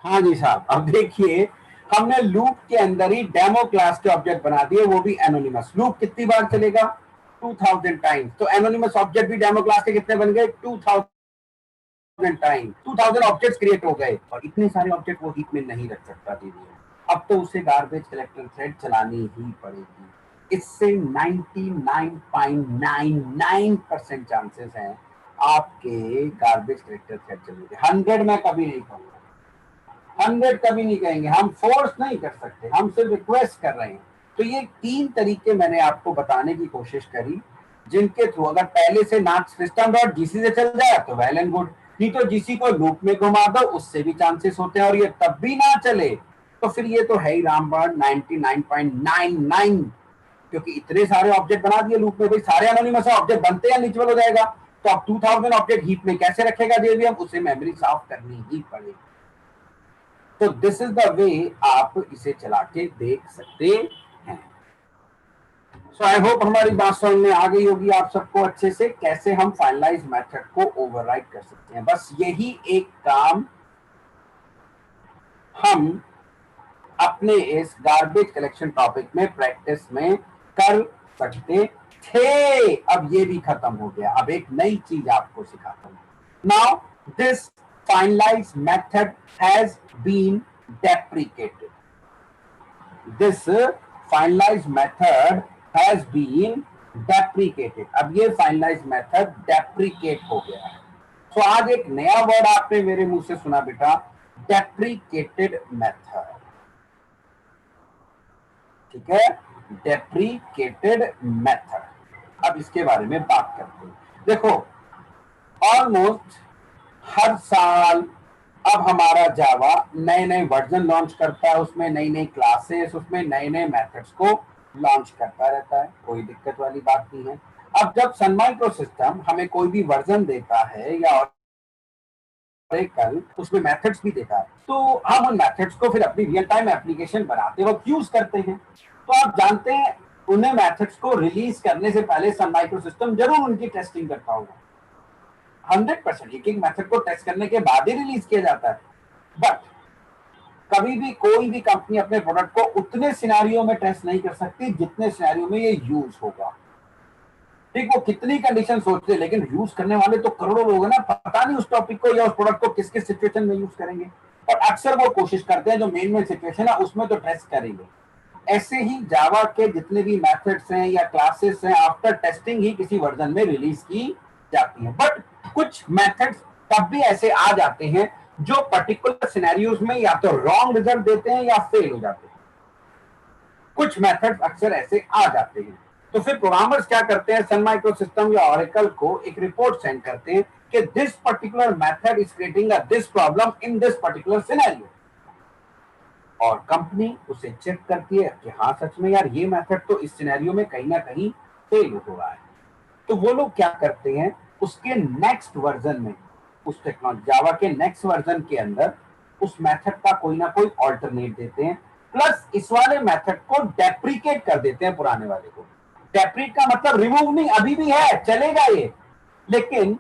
हाँ जी साहब, अब देखिए हमने लूप के अंदर ही डेमो क्लास के ऑब्जेक्ट बना दिए, वो भी एनोनिमस। लूप कितनी बार चलेगा? 2000 टाइम्स। तो एनोनिमस ऑब्जेक्ट भी डेमो क्लास के कितने बन गए? 2000 टाइम्स। 2000 ऑब्जेक्ट्स क्रिएट हो गए, और इतने सारे ऑब्जेक्ट वो हीप में नहीं रख सकता दीदी। अब तो उसे गार्बेज कलेक्टर थ्रेड चलानी ही पड़ेगी। इससे 99.99% चांसेस हैं आपके गार्बेज कलेक्टर थ्रेड चलेंगे। 100 मैं कभी नहीं कहूंगा, 100 कभी नहीं कहेंगे, हम फोर्स नहीं कर सकते, हम सिर्फ रिक्वेस्ट कर रहे हैं। तो ये 3 तरीके मैंने आपको बताने की कोशिश करी, जिनके थ्रू अगर पहले से ना सिस्टम डॉट जीसी से चल जाए तो वेल एंड गुड, नहीं तो जीसी को लूप में घुमा दो, उससे भी चांसेस होते हैं। और ये तब भी ना चले तो फिर ये तो है ही रामबाण 99.99, क्योंकि इतने सारे ऑब्जेक्ट बना दिए लूप में, भाई सारे एनोनिमस ऑब्जेक्ट बनते हैं अनरीचेबल हो जाएगा। तो अब 2000 ऑब्जेक्ट हीप में कैसे रखेगा जेवीएम? उसे मेमोरी साफ करनी ही पड़ेगी। तो दिस इज द वे आप इसे चला के देख सकते हैं। सो आई होप हमारी बात समझ में आ गई होगी आप सबको अच्छे से, कैसे हम फाइनलाइज मेथड को ओवरराइड कर सकते हैं। बस यही एक काम हम अपने इस गार्बेज कलेक्शन टॉपिक में प्रैक्टिस में कर सकते थे। अब ये भी खत्म हो गया, अब एक नई चीज आपको सिखाता हूं। Now this finalized method has been deprecated. This finalized method has been deprecated. अब ये finalized method deprecate हो गया है। तो आज एक नया वर्ड आपने मेरे मुंह से सुना बेटा, deprecated method। ठीक है, deprecated method। अब इसके बारे में बात करते हैं। देखो ऑलमोस्ट हर साल अब हमारा जावा नए नए वर्जन लॉन्च करता है, उसमें नई नई क्लासेस, उसमें नए नए मेथड्स को लॉन्च करता रहता है, कोई दिक्कत वाली बात नहीं है। अब जब सन माइक्रो सिस्टम हमें कोई भी वर्जन देता है या कल उसमें मेथड्स भी देता है, तो हम उन मेथड्स को फिर अपनी रियल टाइम एप्लीकेशन बनाते वक्त यूज करते हैं। तो आप जानते हैं उन्हें मेथड्स को रिलीज करने से पहले सन माइक्रो सिस्टम जरूर उनकी टेस्टिंग करता होगा। 100% एक एक मेथड को टेस्ट करने के बाद ही रिलीज किया जाता है। बट कभी भी कोई भी कंपनी अपने प्रोडक्ट को उतने सिनेरियो में टेस्ट नहीं कर सकती जितने सिनेरियो में ये यूज होगा। ठीक, वो कितनी कंडीशन सोचते हैं, लेकिन यूज करने वाले तो करोड़ों लोग हैं ना, पता नहीं उस टॉपिक को या उस प्रोडक्ट को किस किस सिचुएशन में यूज करेंगे। और अक्सर वो कोशिश करते हैं जो मेन सिचुएशन है उसमें तो टेस्ट करेंगे। ऐसे ही जावा के जितने भी मेथड्स हैं या क्लासेस हैं, आफ्टर टेस्टिंग ही किसी वर्जन में रिलीज की जाती है। बट कुछ मेथड्स तब भी ऐसे आ जाते हैं जो पर्टिकुलर सिनेरियोज में या तो रॉन्ग रिजल्ट देते हैं या फेल हो जाते हैं। कुछ मेथड्स अक्सर ऐसे आ जाते हैं। तो फिर प्रोग्रामर्स क्या करते हैं, सन माइक्रो सिस्टम या ऑरेकल को एक रिपोर्ट सेंड करते हैं कि this particular method is creating this problem in this particular scenario, और कंपनी उसे चेक करती है कि हाँ सच में यार ये मेथड तो इस सिनेरियो में कहीं ना कहीं फेल हो रहा है। तो वो लोग क्या करते हैं, उसके नेक्स्ट वर्जन में, उस टेक्नोलॉजी जावा के नेक्स्ट वर्जन के अंदर उस मेथड का कोई ना कोई ऑल्टरनेट देते हैं, प्लस इस वाले मेथड को डेप्रिकेट कर देते हैं पुराने वाले को। डेप्रिकेट का मतलब रिमूव नहीं, अभी भी है चलेगा ये, लेकिन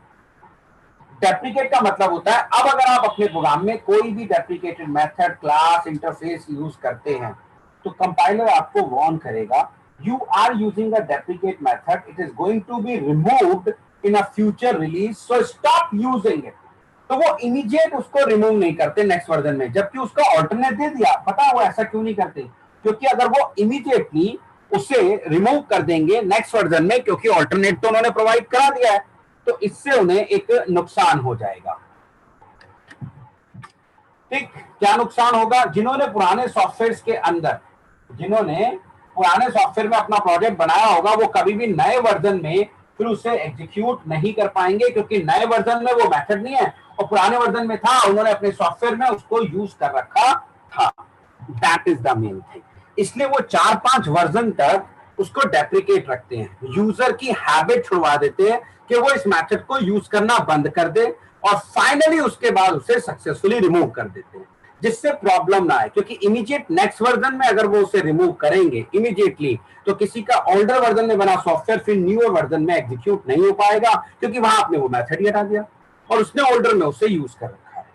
डेप्रिकेट का मतलब होता है अब अगर आप अपने प्रोग्राम में कोई भी deprecated method, class, interface use करते हैं तो कंपाइलर आपको वार्न करेगा, you are using a deprecate method, it is going to be removed in a future release, so stop using it. तो वो इमीडिएट उसको रिमूव नहीं करते नेक्स्ट वर्जन में, जबकि उसका ऑल्टरनेट दे दिया। पता है वो ऐसा क्यों नहीं करते, क्योंकि अगर वो इमीडिएटली उसे रिमूव कर देंगे नेक्स्ट वर्जन में, क्योंकि ऑल्टरनेट तो उन्होंने प्रोवाइड करा दिया है, तो इससे उन्हें एक नुकसान हो जाएगा। ठीक, क्या नुकसान होगा, जिन्होंने पुराने सॉफ्टवेयर के अंदर, जिन्होंने पुराने सॉफ्टवेयर में अपना प्रोजेक्ट बनाया होगा, वो कभी भी नए वर्जन में फिर उसे एग्जीक्यूट नहीं कर पाएंगे, क्योंकि नए वर्जन में वो मेथड नहीं है और पुराने वर्जन में था, उन्होंने अपने सॉफ्टवेयर में उसको यूज कर रखा था। That is the main thing. इसलिए वो 4-5 वर्जन तक उसको डेप्रिकेट रखते हैं, यूजर की हैबिट छुड़वा देते हैं कि वो इस मेथड को यूज करना बंद कर दे, और फाइनली उसके बाद उसे सक्सेसफुली रिमूव कर देते हैं, जिससे प्रॉब्लम ना आए। क्योंकि इमीडिएट नेक्स्ट वर्जन में अगर वो उसे रिमूव करेंगे इमीडिएटली, तो किसी का ओल्डर वर्जन में बना सॉफ्टवेयर फिर न्यूअर वर्जन में एग्जीक्यूट नहीं हो पाएगा, क्योंकि वहां आपने वो मेथड ही हटा दिया और उसने ओल्डर में उसे यूज कर रखा है।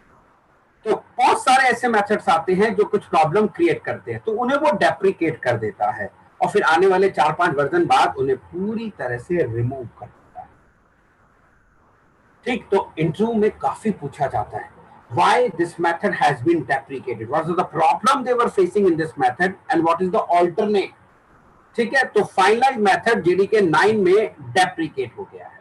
तो बहुत सारे ऐसे मेथड्स आते हैं जो कुछ प्रॉब्लम क्रिएट करते हैं, तो उन्हें वो डेप्रिकेट कर देता है और फिर आने वाले 4-5 वर्जन बाद उन्हें पूरी तरह से रिमूव कर देता है। ठीक, तो इंटरव्यू में काफी पूछा जाता है, why this method has been deprecated, what is the problem they were facing in this method and what is the alternate। ठीक है, तो फाइनलाइज मेथड जेडीके 9 में डेप्रिकेट हो गया है,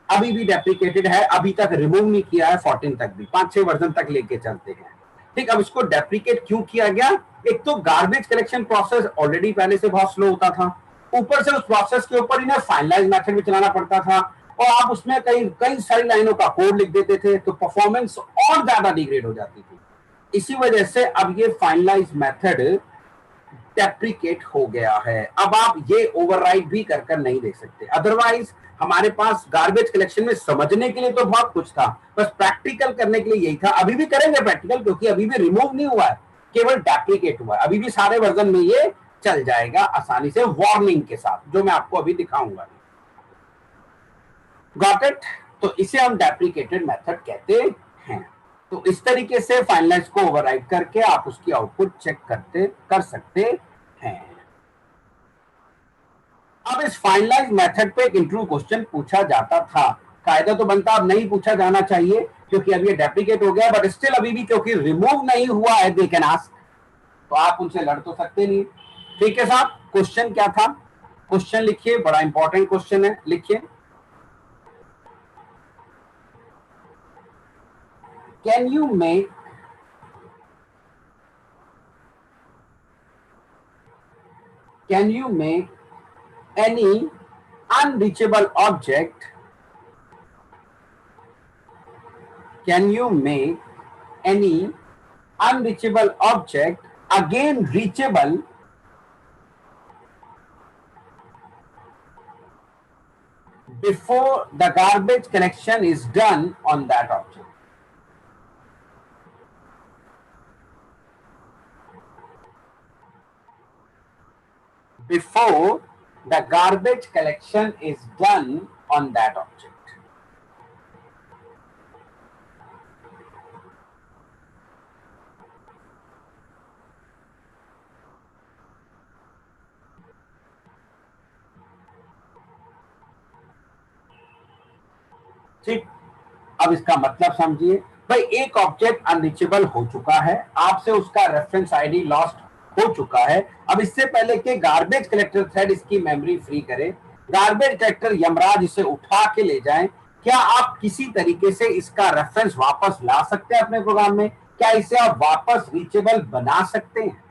अभी भी डेप्रिकेटेड है, अभी तक रिमूव नहीं किया है, 14 तक भी 5-6 वर्जन तक लेके चलते हैं। ठीक, अब इसको डेप्रिकेट क्यों किया गया, एक तो गार्बेज कलेक्शन प्रोसेस ऑलरेडी पहले से बहुत स्लो होता था, ऊपर से उस प्रोसेस के ऊपर इन्हें फाइनलाइज मेथड भी चलाना पड़ता था, और आप उसमें कई सारी लाइनों का कोड लिख देते थे, तो परफॉर्मेंस और ज्यादा डिग्रेड हो जाती थी। इसी वजह से अब ये फाइनलाइज मेथड डेप्रिकेट हो गया है। अब आप ये ओवरराइड भी कर नहीं देख सकते, अदरवाइज हमारे पास गार्बेज कलेक्शन में समझने के लिए तो बहुत कुछ था, बस प्रैक्टिकल करने के लिए यही था। अभी भी करेंगे प्रैक्टिकल, क्योंकि अभी भी रिमूव नहीं हुआ है, केवल डेप्रिकेट हुआ है, अभी भी सारे वर्जन में ये चल जाएगा आसानी से, वार्निंग के साथ, जो मैं आपको अभी दिखाऊंगा। Got it? तो इसे हम डेप्रिकेटेड मेथड कहते हैं। तो इस तरीके से फाइनलाइज को ओवरराइड करके आप उसकी आउटपुट चेक कर सकते हैं। अब इस फाइनलाइज मेथड पे एक इंटरव्यू क्वेश्चन पूछा जाता था, कायदा तो बनता अब नहीं पूछा जाना चाहिए क्योंकि अब ये डेप्रिकेट हो गया, बट स्टिल अभी भी क्योंकि रिमूव नहीं हुआ है दे कैन आस्क, तो आप उनसे लड़ तो सकते नहीं। ठीक है साहब, क्वेश्चन क्या था, क्वेश्चन लिखिए, बड़ा इंपॉर्टेंट क्वेश्चन है, लिखिए। Can you make any unreachable object? Can you make any unreachable object again reachable before the garbage collection is done on that object? Before the garbage collection is done on that object. ठीक, अब इसका मतलब समझिए भाई, एक object unreachable हो चुका है, आपसे उसका रेफरेंस आईडी लॉस्ट हो चुका है। अब इससे पहले कि गार्बेज कलेक्टर थ्रेड इसकी मेमोरी फ्री करे, गार्बेज कलेक्टर यमराज इसे उठा के ले जाए, क्या आप किसी तरीके से इसका रेफरेंस वापस ला सकते हैं अपने प्रोग्राम में? क्या इसे आप वापस रीचेबल बना सकते हैं?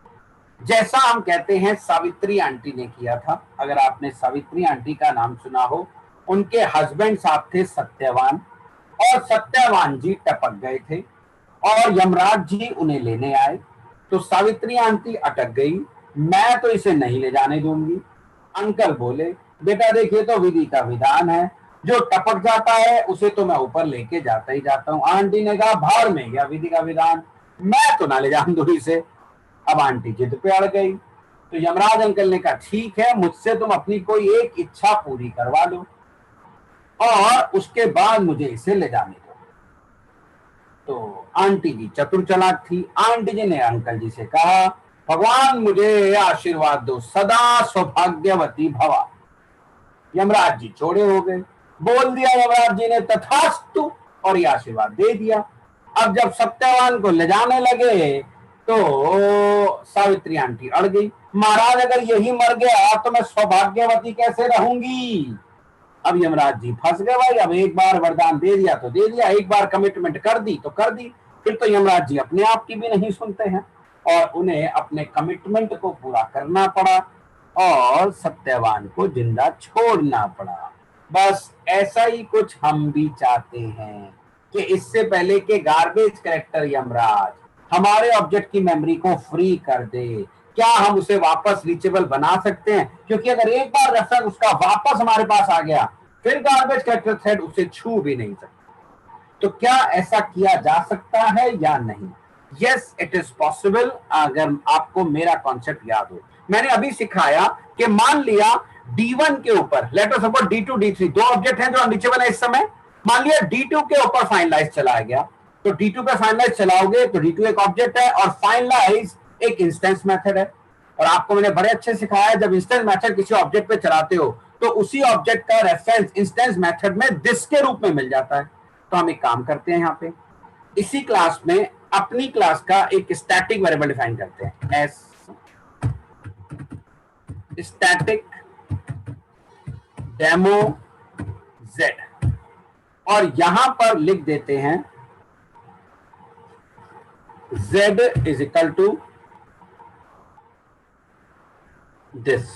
जैसा हम कहते हैं सावित्री आंटी ने किया था। अगर आपने सावित्री आंटी का नाम सुना हो, उनके हस्बैंड साहब थे सत्यवान, और सत्यवान जी टपक गए थे और यमराज जी उन्हें लेने आए। तो सावित्री आंटी अटक गई, मैं तो इसे नहीं ले जाने दूंगी। अंकल बोले, बेटा देखिए तो विधि का विधान है, जो टपक जाता है उसे तो मैं ऊपर लेके जाता ही जाता हूँ। आंटी ने कहा, भाड़ में गया विधि का विधान, मैं तो ना ले जान दूं इसे। अब आंटी जिद पे अड़ गई। तो यमराज अंकल ने कहा, ठीक है, मुझसे तुम अपनी कोई एक इच्छा पूरी करवा लो और उसके बाद मुझे इसे ले जाने दो। तो आंटी जी चतुर चालाक थी। आंटी जी ने अंकल जी से कहा, भगवान मुझे आशीर्वाद दो, सदा सौभाग्यवती भवा। यमराज जी चौड़े हो गए, बोल दिया यमराज जी ने तथास्तु, और ये आशीर्वाद दे दिया। अब जब सत्यवान को ले जाने लगे तो सावित्री आंटी अड़ गई, महाराज अगर यही मर गया तो मैं सौभाग्यवती कैसे रहूंगी। अब यमराज जी फंस गए भाई। अब एक बार वरदान दे दिया तो दे दिया, एक बार कमिटमेंट कर दी तो कर दी, फिर तो यमराज जी अपने आप की भी नहीं सुनते हैं और उन्हें अपने कमिटमेंट को पूरा करना पड़ा और सत्यवान को जिंदा छोड़ना पड़ा। बस ऐसा ही कुछ हम भी चाहते हैं कि इससे पहले के गार्बेज कलेक्टर यमराज हमारे ऑब्जेक्ट की मेमोरी को फ्री कर दे, क्या हम उसे वापस रीचेबल बना सकते हैं? क्योंकि अगर एक बार रेफरेंस उसका वापस हमारे पास आ गया, फिर गार्बेज कलेक्टर थ्रेड उसे छू भी नहीं सकता। तो क्या ऐसा किया जा सकता है या नहीं? Yes, it is possible. अगर आपको मेरा कॉन्सेप्ट याद हो, मैंने अभी सिखाया कि मान लिया D1 के ऊपर, let us suppose D2 D3 दो ऑब्जेक्ट हैं जो अनरीचेबल है इस समय। मान लिया D2 के ऊपर फाइनलाइज चलाया गया, तो D2 पे फाइनलाइज चलाओगे तो D2 एक ऑब्जेक्ट है और फाइनलाइज एक इंस्टेंस मेथड है। और आपको मैंने बड़े अच्छे सिखाया, जब इंस्टेंस मेथड किसी ऑब्जेक्ट पे चलाते हो तो उसी ऑब्जेक्ट का रेफरेंस इंस्टेंस मेथड में दिस के रूप में मिल जाता है। तो हम एक काम करते हैं, यहाँ पे इसी क्लास में अपनी क्लास का एक स्टैटिक वेरिएबल डिफाइन करते हैं, एस स्टैटिक डेमो जेड, और यहां पर लिख देते हैं z is equal to this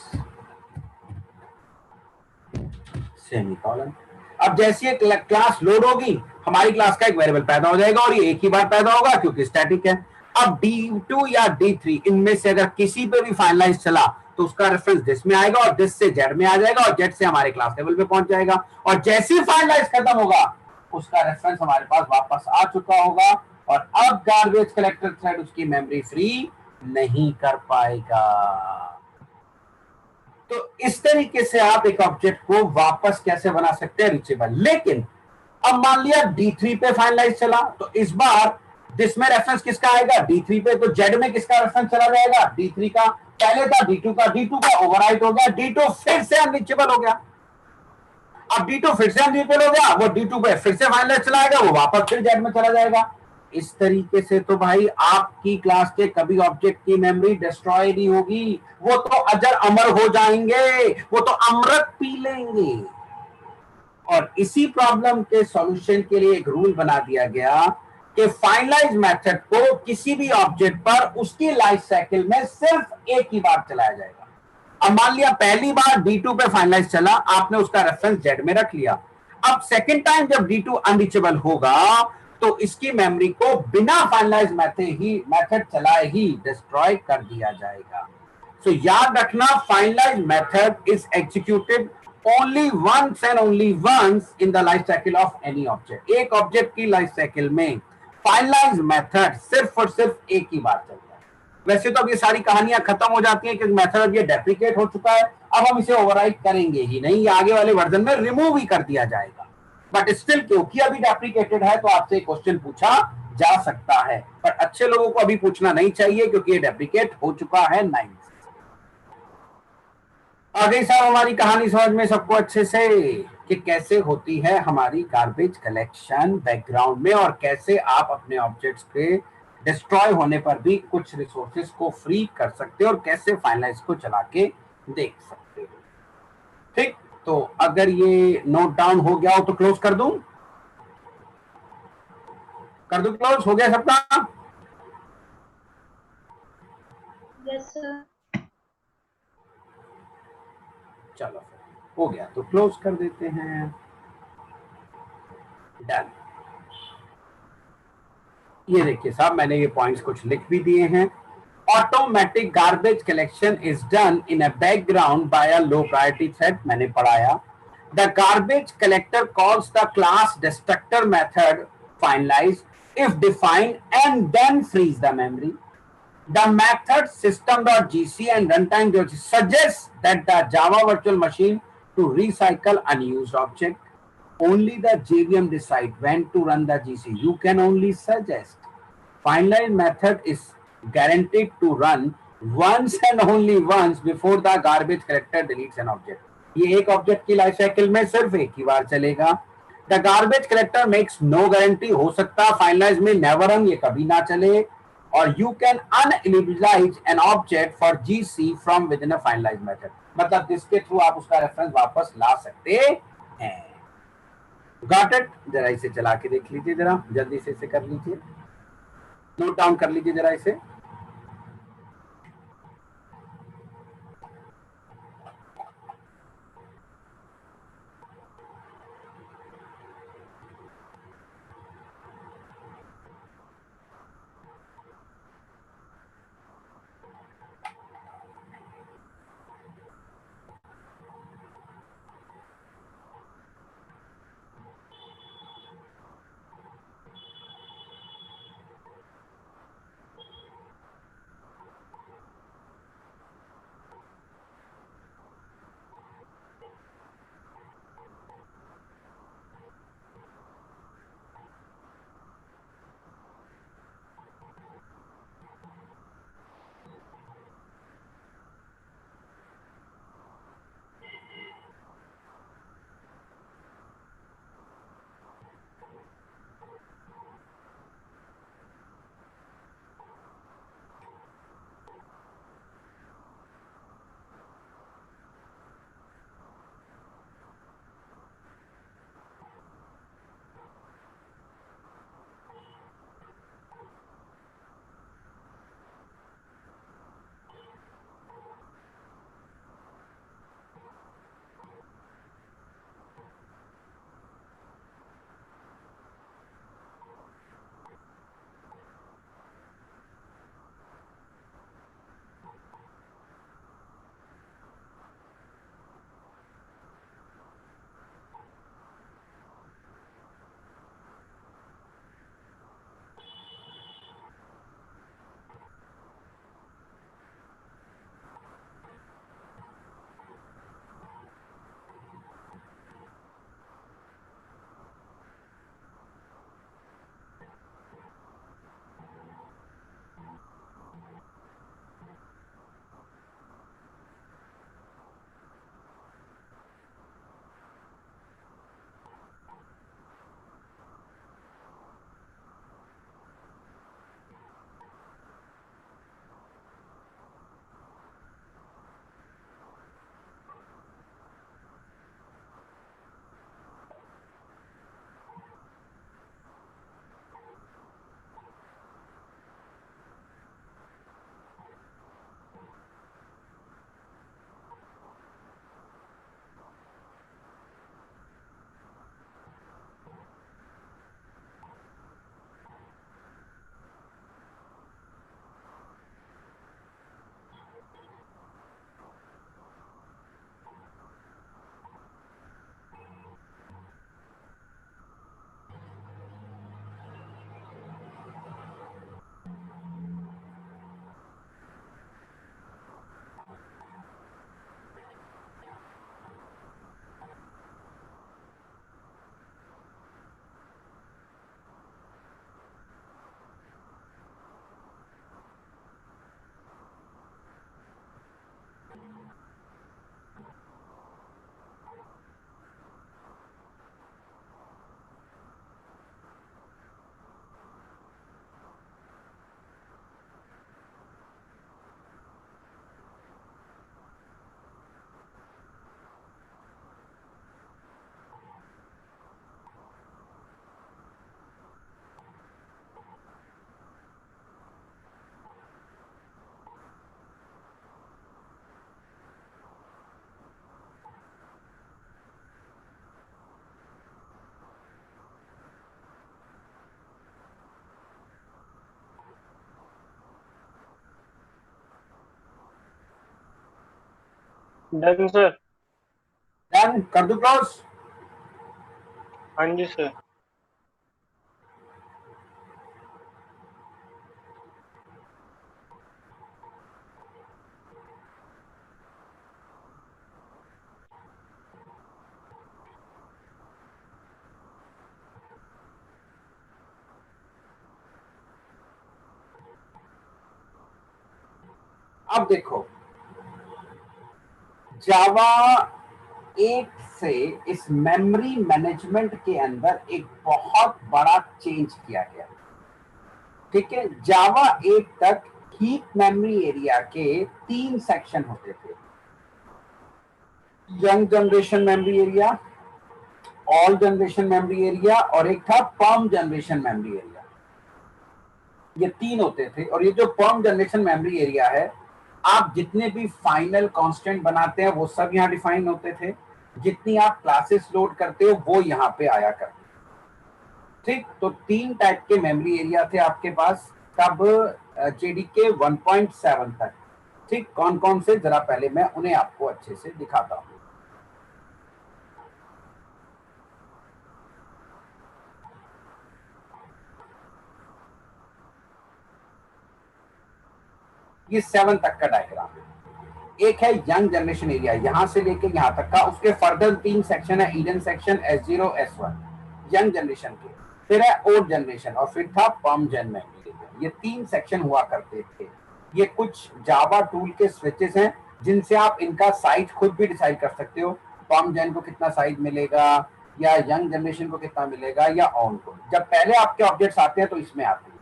semicolon. अब जैसे क्लास लोड होगी, हमारी क्लास का एक वेरिएबल पैदा हो जाएगा और ये एक ही बार पैदा होगा क्योंकि स्टैटिक है। अब D2 या D3 इनमें से अगर किसी पे भी फाइनलाइज चला तो उसका रेफरेंस दिस में आएगा और दिस से जेड में आ जाएगा और जेड से हमारे क्लास लेवल पे पहुंच जाएगा। और जैसे ही फाइनलाइज खत्म होगा उसका रेफरेंस हमारे पास वापस आ चुका होगा और अब गार्बेज कलेक्टर थ्रेड उसकी मेमोरी फ्री नहीं कर पाएगा। तो इस तरीके से आप एक ऑब्जेक्ट को वापस कैसे बना सकते हैं, रीचेबल। लेकिन अब मान लिया D3 पे फाइनलाइज चला तो इस बार दिस में रेफरेंस किसका आएगा, D3 पे, तो जेड में किसका रेफरेंस चला जाएगा, D3 का। पहले था D2 का, D2 का ओवरराइट हो गया, D2 फिर से अनरीचेबल हो गया। अब D2 फिर से अनरीचेबल हो गया, वो D2 पे फिर से फाइनलाइज चलाएगा, वो वापस फिर जेड में चला जाएगा। इस तरीके से तो भाई आपकी क्लास के कभी ऑब्जेक्ट की मेमोरी डिस्ट्रॉय नहीं होगी, वो तो अजर अमर हो जाएंगे, वो तो अमृत पी लेंगे। और इसी प्रॉब्लम के सॉल्यूशन के लिए एक रूल बना दिया गया कि फाइनलाइज मेथड को किसी भी ऑब्जेक्ट पर उसकी लाइफ साइकिल में सिर्फ एक ही बार चलाया जाएगा। अब मान लिया पहली बार D2 पे फाइनलाइज चला, आपने उसका रेफरेंस जेड में रख लिया। अब सेकंड टाइम जब D2 अनरीचेबल होगा तो इसकी मेमोरी को बिना फाइनलाइज मेथड चलाए ही डिस्ट्रॉय कर दिया जाएगा। सो याद रखना, finalize method is executed only once and only once in the life cycle of any object। एक ऑब्जेक्ट की लाइफ साइकिल में फाइनलाइज मेथड सिर्फ और सिर्फ एक ही बार चलता है। वैसे तो अब ये सारी कहानियां खत्म हो जाती हैं क्योंकि मेथड अब ये डेप्रिकेट हो चुका है, अब हम इसे ओवरराइट करेंगे ही नहीं, ये आगे वाले वर्जन में रिमूव ही कर दिया जाएगा। बट स्टिल क्योंकि अभी डेप्रिकेटेड है तो आपसे क्वेश्चन पूछा जा सकता है, पर अच्छे लोगों को अभी पूछना नहीं चाहिए क्योंकि ये डेप्रिकेट हो चुका है 9। आगे साहब हमारी कहानी समझ में सबको अच्छे से कि कैसे होती है हमारी गार्बेज कलेक्शन बैकग्राउंड में और कैसे आप अपने ऑब्जेक्ट्स के डिस्ट्रॉय होने पर भी कुछ रिसोर्सेज को फ्री कर सकते हो और कैसे फाइनलाइज को चला के देख सकते हो। ठीक, तो अगर ये नोट डाउन हो गया हो तो क्लोज कर दूं, क्लोज हो गया सबका? Yes sir. चलो हो गया तो क्लोज कर देते हैं। डन। ये देखिए साहब, मैंने ये पॉइंट्स कुछ लिख भी दिए हैं। Automatic garbage collection is done in a background by a low priority thread, मैंने पढ़ाया। The garbage collector calls the class destructor method finalize if defined and then freeze the memory. The method system.gc and runtime suggests that the Java virtual machine to recycle unused object. Only the JVM decide when to run the GC. You can only suggest. Finalize method is guaranteed to run once and only once before the garbage collector deletes an object. ये एक object की life cycle में सिर्फ एक ही बार चलेगा। The garbage collector makes no guarantee, हो सकता फाइनलाइज में नेवर रन, ये कभी ना चले। और you can uninitialize an object for GC from with in a finalize method, मतलब जिसके थ्रू आप उसका रेफरेंस वापस ला सकते हैं। Got it? जरा इसे चला के देख लीजिए, जरा जल्दी से इसे कर लीजिए, नोट डाउन कर लीजिए जरा इसे। Done sir. डन कर दो क्लोज। हाँ जी सर। अब देखो जावा 8 से इस मेमोरी मैनेजमेंट के अंदर एक बहुत बड़ा चेंज किया गया। ठीक है, जावा 8 तक हीप मेमोरी एरिया के 3 सेक्शन होते थे, young generation memory area, all generation memory area और एक था पर्म जनरेशन मेमोरी एरिया। ये 3 होते थे। और ये जो पर्म जनरेशन मेमोरी एरिया है, आप जितने भी फाइनल कांस्टेंट बनाते हैं वो सब यहाँ डिफाइन होते थे, जितनी आप क्लासेस लोड करते हो वो यहाँ पे आया करते। ठीक, तो 3 टाइप के मेमोरी एरिया थे आपके पास तब जेडीके 1.7 तक। ठीक, कौन कौन से, जरा पहले मैं उन्हें आपको अच्छे से दिखाता हूँ। ये 7 तक का डायग्राम है। एक है यंग जनरेशन एरिया, यहां से लेके यहां तक का, उसके फर्दर 3 सेक्शन है, Eden section, S0 S1 young generation के, फिर है ओल्ड जनरेशन और फिर था पर्म जन मेमोरी एरिया। ये 3 सेक्शन हुआ करते थे। ये कुछ जावा टूल के स्विचेस हैं जिनसे आप इनका साइज खुद भी डिसाइड कर सकते हो, पर्म जन को कितना साइज मिलेगा या यंग जनरेशन को कितना मिलेगा या ऑन को। जब पहले आपके ऑब्जेक्ट्स आते हैं तो इसमें आते हैं,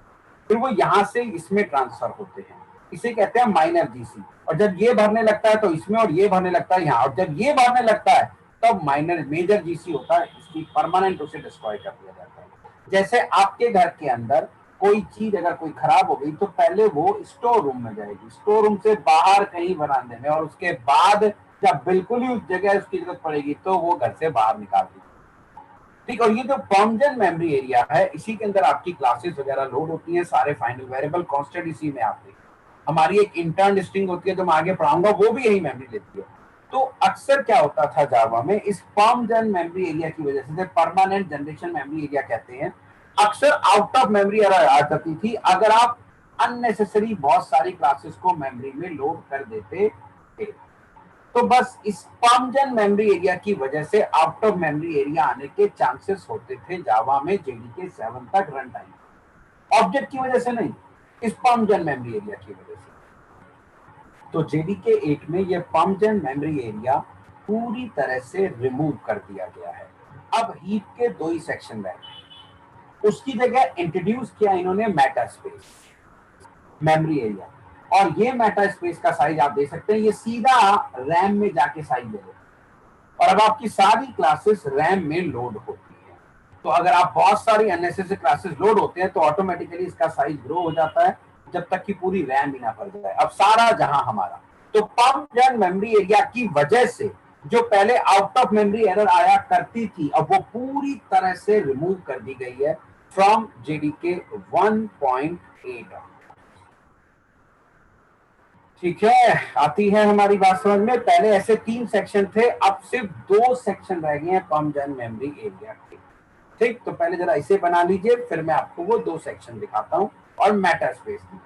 फिर वो यहां से इसमें ट्रांसफर होते हैं, इसे कहते हैं माइनर जीसी। और जब ये भरने लगता है तो इसमें, और ये भरने लगता है यहाँ, और जब ये भरने लगता है तब माइनर मेजर जीसी होता है, इसकी परमानेंट उसे डिस्ट्रॉय कर दिया जाता है। जैसे आपके घर के अंदर कोई चीज अगर कोई खराब हो गई तो पहले वो स्टोर रूम में जाएगी, स्टोर रूम से बाहर कहीं बरामदे में, और उसके बाद जब बिल्कुल ही उस जगह उसकी जरूरत पड़ेगी तो वो घर से बाहर निकाल दी। ठीक, और ये जो पर्मनेंट मेमोरी एरिया है, इसी के अंदर आपकी क्लासेस वगैरह लोड होती हैं, सारे फाइनल वेरिएबल कांस्टेंट इसी में आते हैं। हमारी एक इंटर्न स्ट्रिंग होती है जो मैं आगे पढ़ाऊंगा, वो भी यही मेमोरी लेती है। तो अक्सर क्या होता था जावा में, इस पर्मनेंट मेमोरी एरिया की वजह से, परमानेंट जनरेशन मेमोरी एरिया कहते हैं, अक्सर आउट ऑफ मेमोरी एरर आ जाती थी अगर आप अननेसेसरी बहुत सारी क्लासेस को मेमोरी में लोड कर देते थे। तो बस इस पर्मनेंट मेमोरी एरिया की वजह से आउट ऑफ मेमोरी एरिया आने के चांसेस होते थे जावा में जेडीके 7 तक रन टाइम। ऑब्जेक्ट की वजह से नहीं, इस पर्मनेंट मेमोरी एरिया की वजह से। तो जेडीके 8 में ये पर्मनेंट मेमोरी एरिया पूरी तरह से रिमूव कर दिया गया है। अब हीप के 2 ही सेक्शन रह गए, उसकी जगह इंट्रोड्यूस किया इन्होंने मेटा स्पेस मेमोरी एरिया। और ये मेटा स्पेस का साइज आप देख सकते हैं, ये सीधा रैम में जाके साइज ले लेगा और अब आपकी सारी क्लासेस रैम में लोड होती है। तो अगर आप बहुत सारी अननेसेसरी क्लासेस लोड होते हैं तो ऑटोमेटिकली इसका साइज ग्रो हो जाता है जब तक कि पूरी रैम ही ना भर जाए। अब सारा जहां हमारा, तो पर्मनेंट मेमोरी एरिया की वजह से जो पहले आउट ऑफ मेमोरी एरर आया करती थी, अब वो पूरी तरह से रिमूव कर दी गई है फ्रॉम जेडीके 1.8। ठीक है, आती है हमारी बात समझ में। पहले ऐसे 3 सेक्शन थे, अब सिर्फ 2 सेक्शन रह गए हैं पर्मनेंट मेमोरी एरिया के। ठीक, तो पहले जरा इसे बना लीजिए, फिर मैं आपको वो 2 सेक्शन दिखाता हूं और मेटा स्पेस की।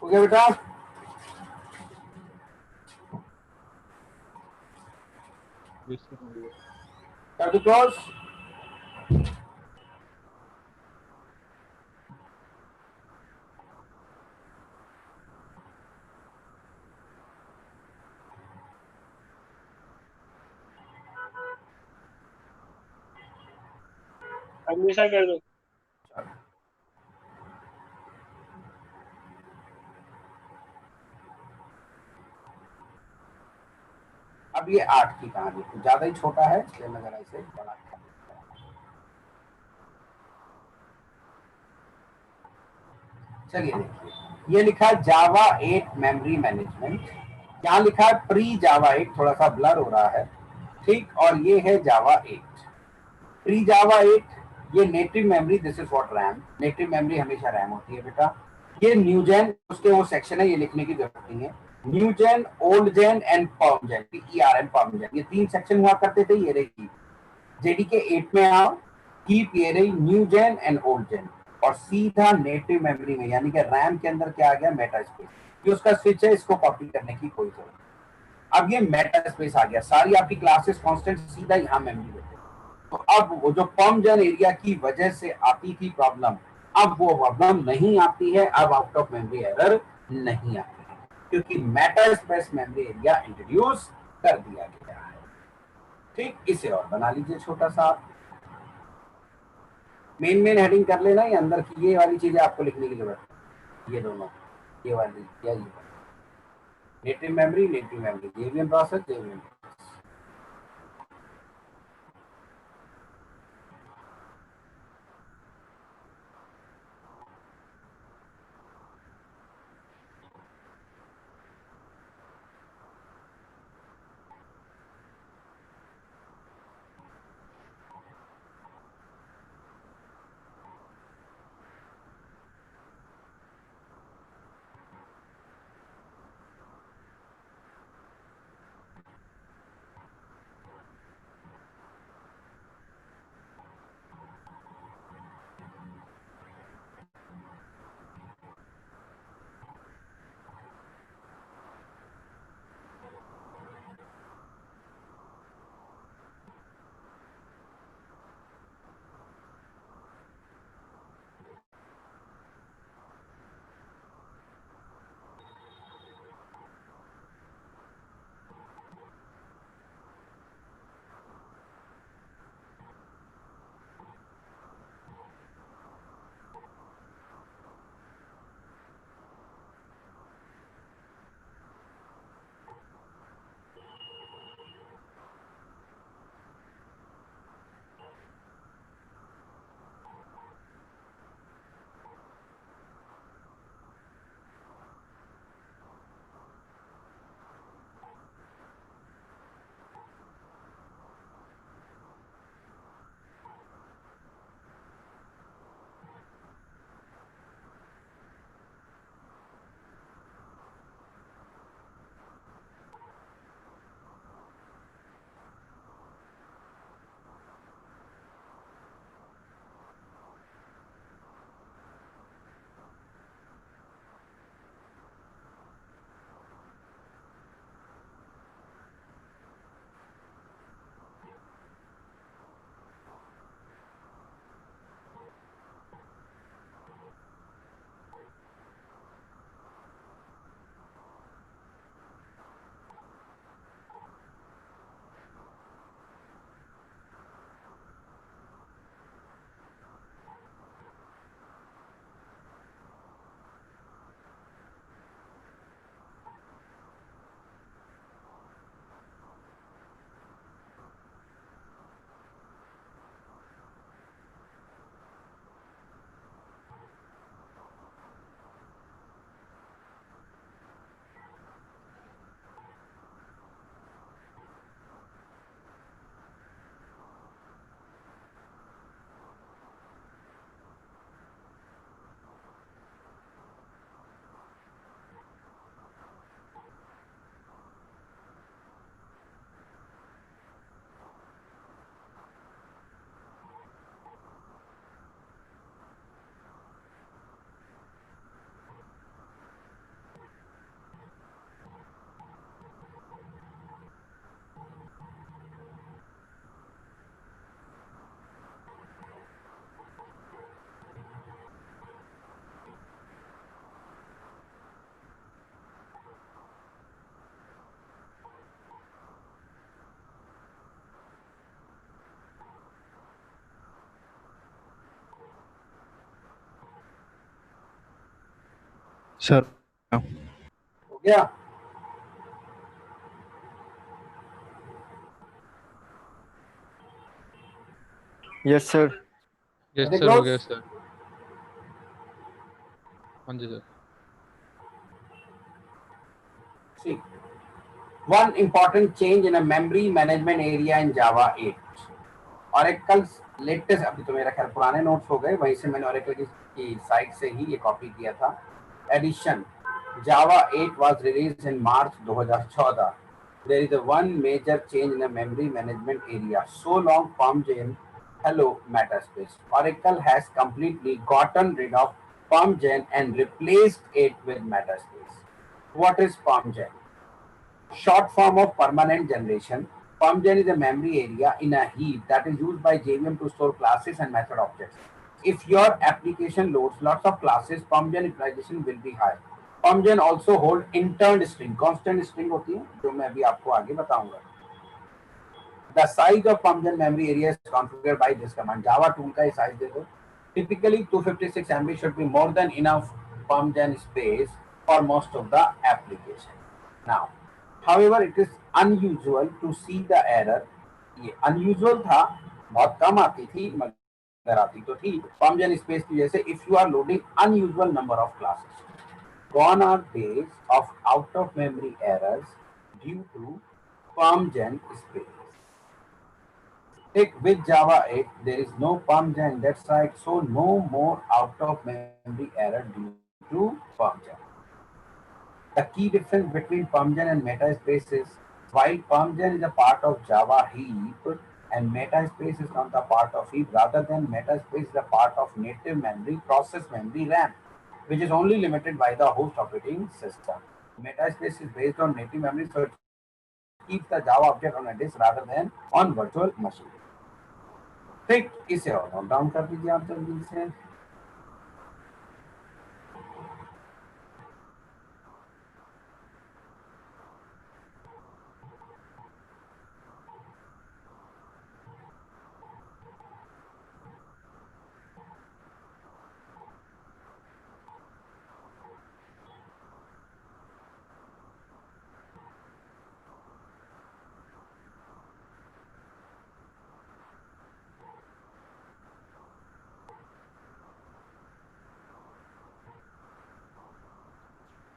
ओके बेटा, जी सर। कर दो क्लोज। हाँ जी सर कर दो। अब ये 8 की कहानी तो ज्यादा ही छोटा है, इसलिए मैं जरा इसे बड़ा कर देता हूं। चलिए देखिए, ये लिखा है जावा 8 मेमोरी मैनेजमेंट, यहाँ लिखा है प्री जावा 8, थोड़ा सा ब्लर हो रहा है, ठीक। और ये है जावा 8, प्री जावा 8, ये native memory, this is what RAM, native memory हमेशा रैम होती है बेटा। ये न्यू जेन, उसके वो सेक्शन है, ये लिखने की जरूरत नहीं है। New gen, old gen and perm gen, ERM perm gen, ये 3 सेक्शन हुआ करते थे। ये रही JDK 8 में आओ, कीप ये रही न्यू जेन एंड ओल्ड जेन, और सीधा नेटिव मेमोरी में यानी कि रैम के अंदर क्या आ गया, मेटा स्पेस। ये उसका स्विच है, इसको कॉपी करने की कोई जरूरत नहीं। अब ये मेटा स्पेस आ गया, सारी आपकी क्लासेस कांस्टेंट सीधा यहाँ मेमोरी देते हैं। तो अब वो जो पर्म जेन एरिया की वजह से आती थी प्रॉब्लम, अब वो प्रॉब्लम नहीं आती है, अब आउट ऑफ मेमोरी एरर नहीं आती है, क्योंकि Meta space memory area introduce कर दिया गया है, ठीक। इसे और बना लीजिए छोटा सा, मेन हेडिंग कर लेना, ये अंदर की ये वाली चीजें आपको लिखने की जरूरत है, ये दोनों, ये वाली या ये native memory, JVM process, JVM। Sir हो गया? Yes sir. Yes Very sir हो close? गया सर। हाँ जी sir. See, one important change in a memory management area in Java 8. Oracle's latest, अभी तो मेरा ख्याल पुराने नोट्स हो गए, वहीं से मैंने Oracle की साइट से ही ये कॉपी किया था। Addition, Java 8 was released in March 2014. There is a one major change in the memory management area. So long PermGen, hello Metaspace. Oracle has completely gotten rid of PermGen and replaced it with Metaspace. What is PermGen? Short form of permanent generation. PermGen is a memory area in a heap that is used by JVM to store classes and method objects. If your application loads lots of classes, PermGen utilization will be high. PermGen also hold interned string, constant string होती है जो मैं अभी आपको आगे बताऊंगा. The size of PermGen memory area is configured by this command. Java tool का size दे दो. Typically 256 MB should be more than enough PermGen space for most of the application. Now, however, it is unusual to see the error. ये unusual था, बहुत कम आती थी, मगर आती तो थी. PermGen space की वजह से if you are loading unusual number of classes. Gone are days of out of memory errors due to PermGen space. With Java 8, there is no PermGen, that's right, so no more out of memory error due to PermGen. The key difference between PermGen and Metaspace is while PermGen is a part of Java heap and Metaspace is not a part of heap, rather than Metaspace is a part of native memory, process memory RAM, which is only limited by the host operating system. Metaspace is based on native memory, so it keeps the Java object on a disk rather than on virtual machine. ठीक, इसे और note down कर दीजिए आप जल्दी से.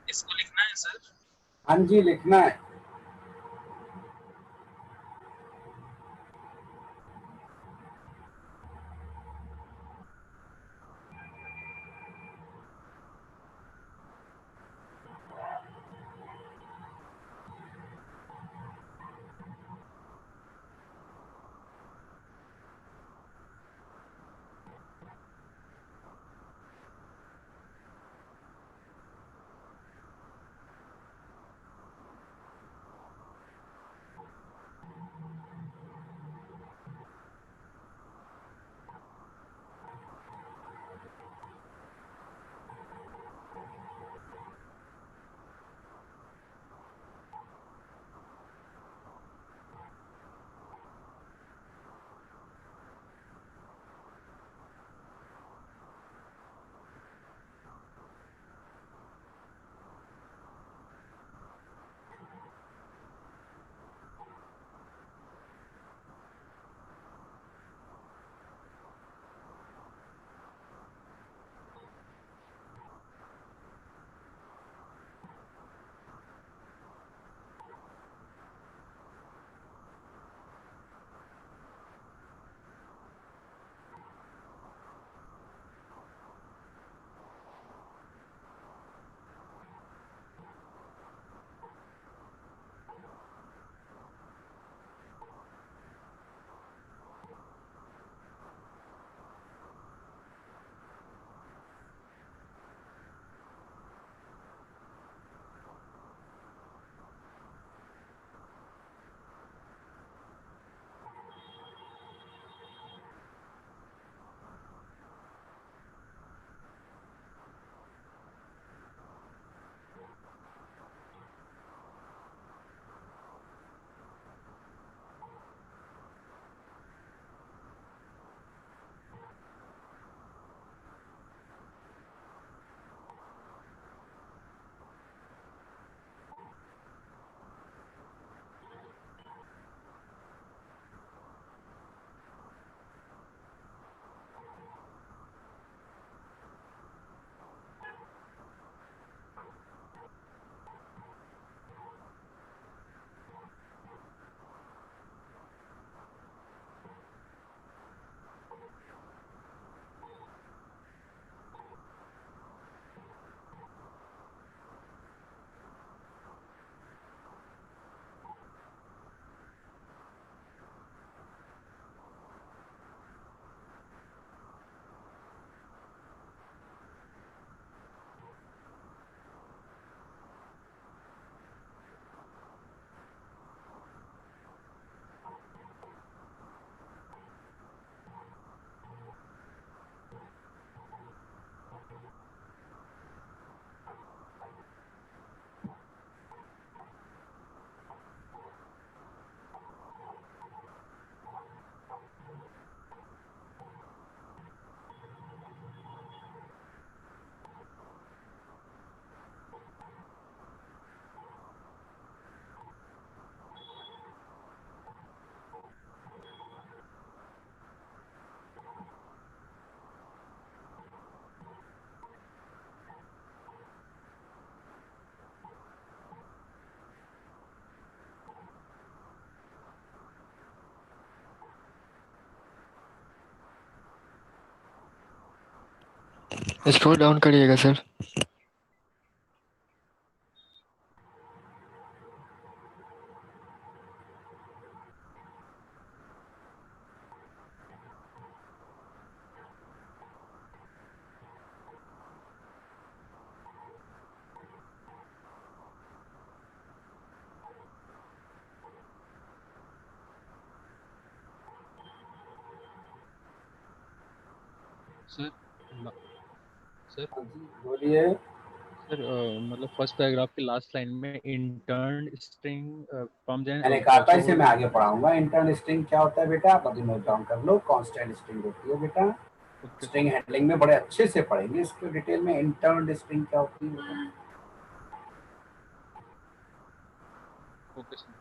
इसको लिखना है सर? हाँ जी, लिखना है. स्क्रॉल डाउन करिएगा सर। सर सर हाँ जी, बोलिए। सर मतलब फर्स्ट पैराग्राफ के लास्ट लाइन में इंटर्न स्ट्रिंग फ्रॉम देन मैंने कहा था इसे ऑल्सो। मैं आगे पढ़ाऊंगा। इंटर्न स्ट्रिंग क्या होता है बेटा, आप अभी नोट डाउन कर लो। कांस्टेंट स्ट्रिंग होती है बेटा। ओके स्ट्रिंग हैंडलिंग में बड़े अच्छे से पढ़ेंगे इसको डिटेल में। इंटर्न स्ट्रिंग क्या होती है बेटा? Okay sir.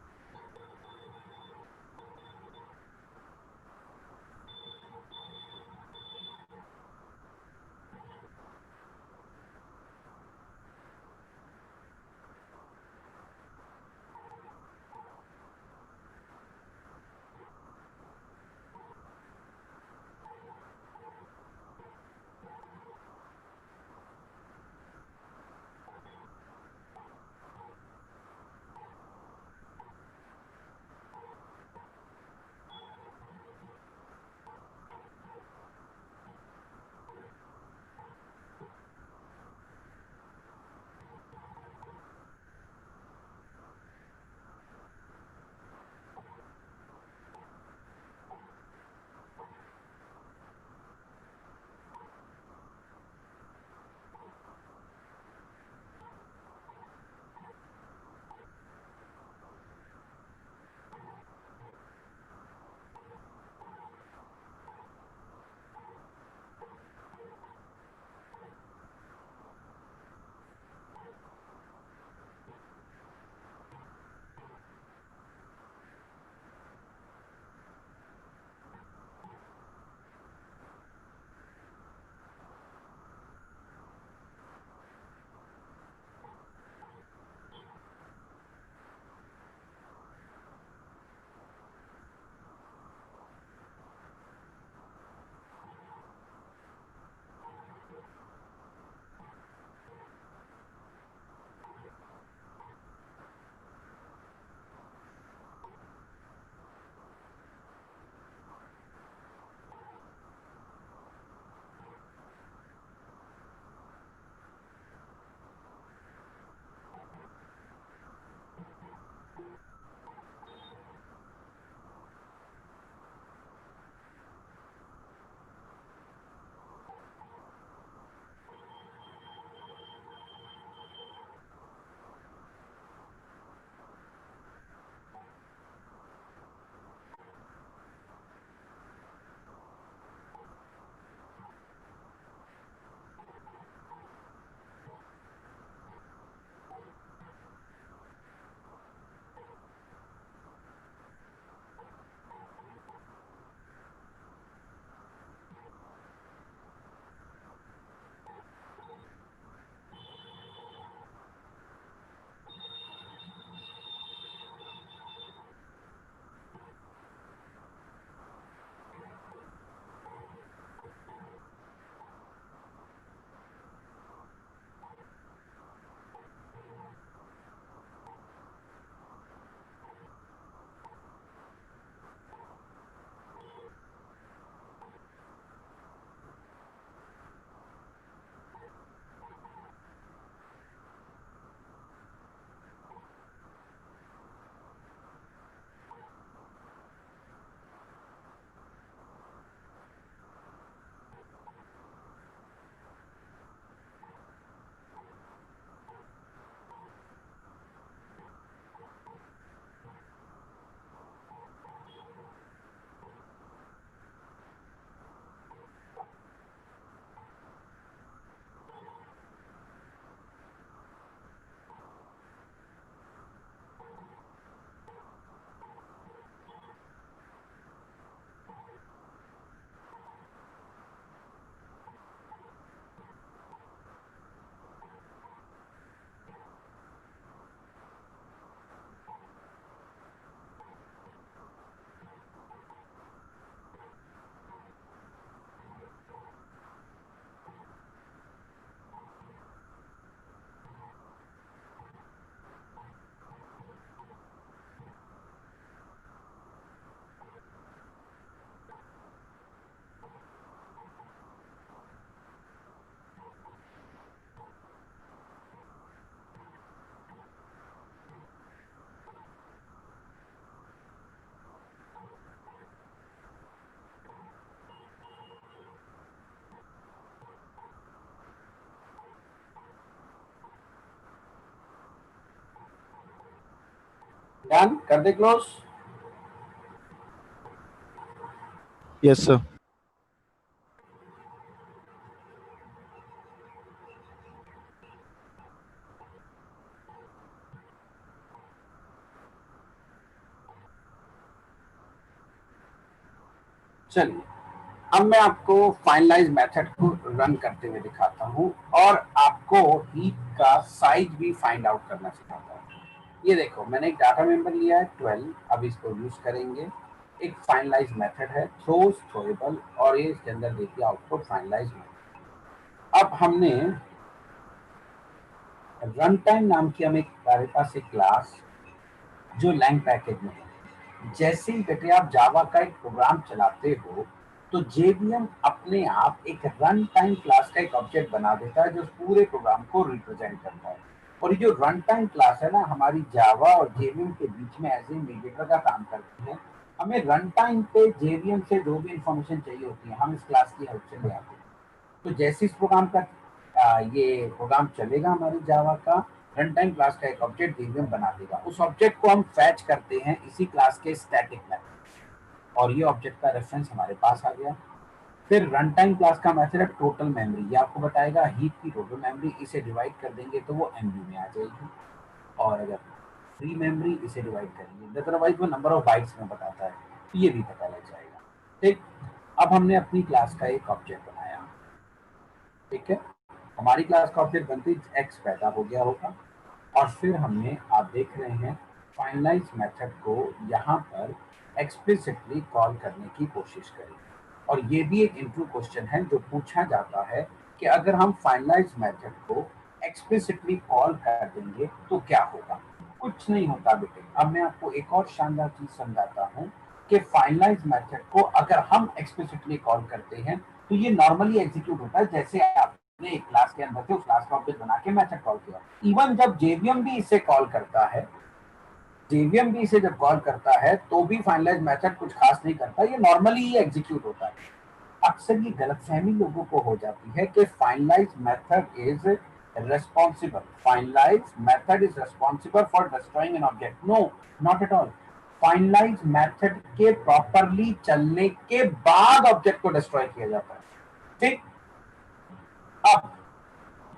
डन कर दे क्लोज। Yes sir. चलिए अब मैं आपको फाइनलाइज मेथड को रन करते हुए दिखाता हूं और आपको हीप का साइज भी फाइंड आउट करना सिखाता हूं। ये देखो मैंने एक डाटा मेंबर लिया है 12, अब इसको यूज करेंगे। एक फाइनलाइज मेथड है थ्रोज थ्रोएबल और ये इसके अंदर देखिए आउटपुट फाइनलाइज मेथड। अब हमने रन टाइम नाम की हमारे पास एक क्लास जो लैंग पैकेज में है। जैसे ही बेटे आप जावा का एक प्रोग्राम चलाते हो तो जेवीएम अपने आप एक रन टाइम क्लास का एक ऑब्जेक्ट बना देता है जो पूरे प्रोग्राम को रिप्रेजेंट करता है। और ये जो रन टाइम क्लास है ना हमारी जावा और जेवीएम के बीच में एज ए मीडिएटर का काम करती है। हमें रन टाइम पे जेवीएम से जो भी इंफॉर्मेशन चाहिए होती है हम इस क्लास की हेल्प से ले आते हैं। तो जैसे इस प्रोग्राम का ये प्रोग्राम चलेगा हमारी जावा का रन टाइम क्लास का एक ऑब्जेक्ट जेवीएम बना देगा। उस ऑब्जेक्ट को हम फैच करते हैं इसी क्लास के स्टैटिक मेथड और ये ऑब्जेक्ट का रेफरेंस हमारे पास आ गया। फिर रन टाइम क्लास का मेथड है टोटल मेमोरी, ये आपको बताएगा हीप की टोटल मेमोरी, इसे डिवाइड कर देंगे तो वो एमबी में आ जाएगी। और अगर फ्री मेमोरी इसे डिवाइड करेंगे अदरवाइज वो नंबर ऑफ बाइट्स में बताता है तो ये भी पता लग जाएगा। ठीक, अब हमने अपनी क्लास का एक ऑब्जेक्ट बनाया। ठीक है, हमारी क्लास का ऑब्जेक्ट बनते ही एक्स पैदा हो गया होगा और फिर हमने आप देख रहे हैं फाइनलाइज मेथड को यहाँ पर एक्सप्लिसिटली कॉल करने की कोशिश करें। और ये भी एक इंटरव्यू क्वेश्चन है जो पूछा जाता है कि अगर हम फाइनलाइज मेथड को एक्सप्लिसिटली कॉल कर देंगे तो क्या होगा। कुछ नहीं होता बेटे। अब मैं आपको एक और शानदार चीज समझाता हूँ कि फाइनलाइज मेथड को अगर हम एक्सप्लिसिटली कॉल करते हैं तो ये नॉर्मली एग्जीक्यूट होता है जैसे आपने एक क्लास के अंदर से उस क्लास का ऑब्जेक्ट बना के मेथड कॉल किया। इवन जब जेवीएम भी इसे कॉल करता है, जेवीएम भी इसे जब कॉल करता है तो भी फाइनलाइज मेथड कुछ खास नहीं करता, ये नॉर्मली ही एग्जीक्यूट होता है। अक्सर ये गलतफहमी लोगों को हो जाती है कि finalize method is responsible, finalize method is responsible for destroying an object. No, not at all. Finalize method के प्रॉपरली चलने के बाद ऑब्जेक्ट को डिस्ट्रॉय किया जाता है। ठीक, अब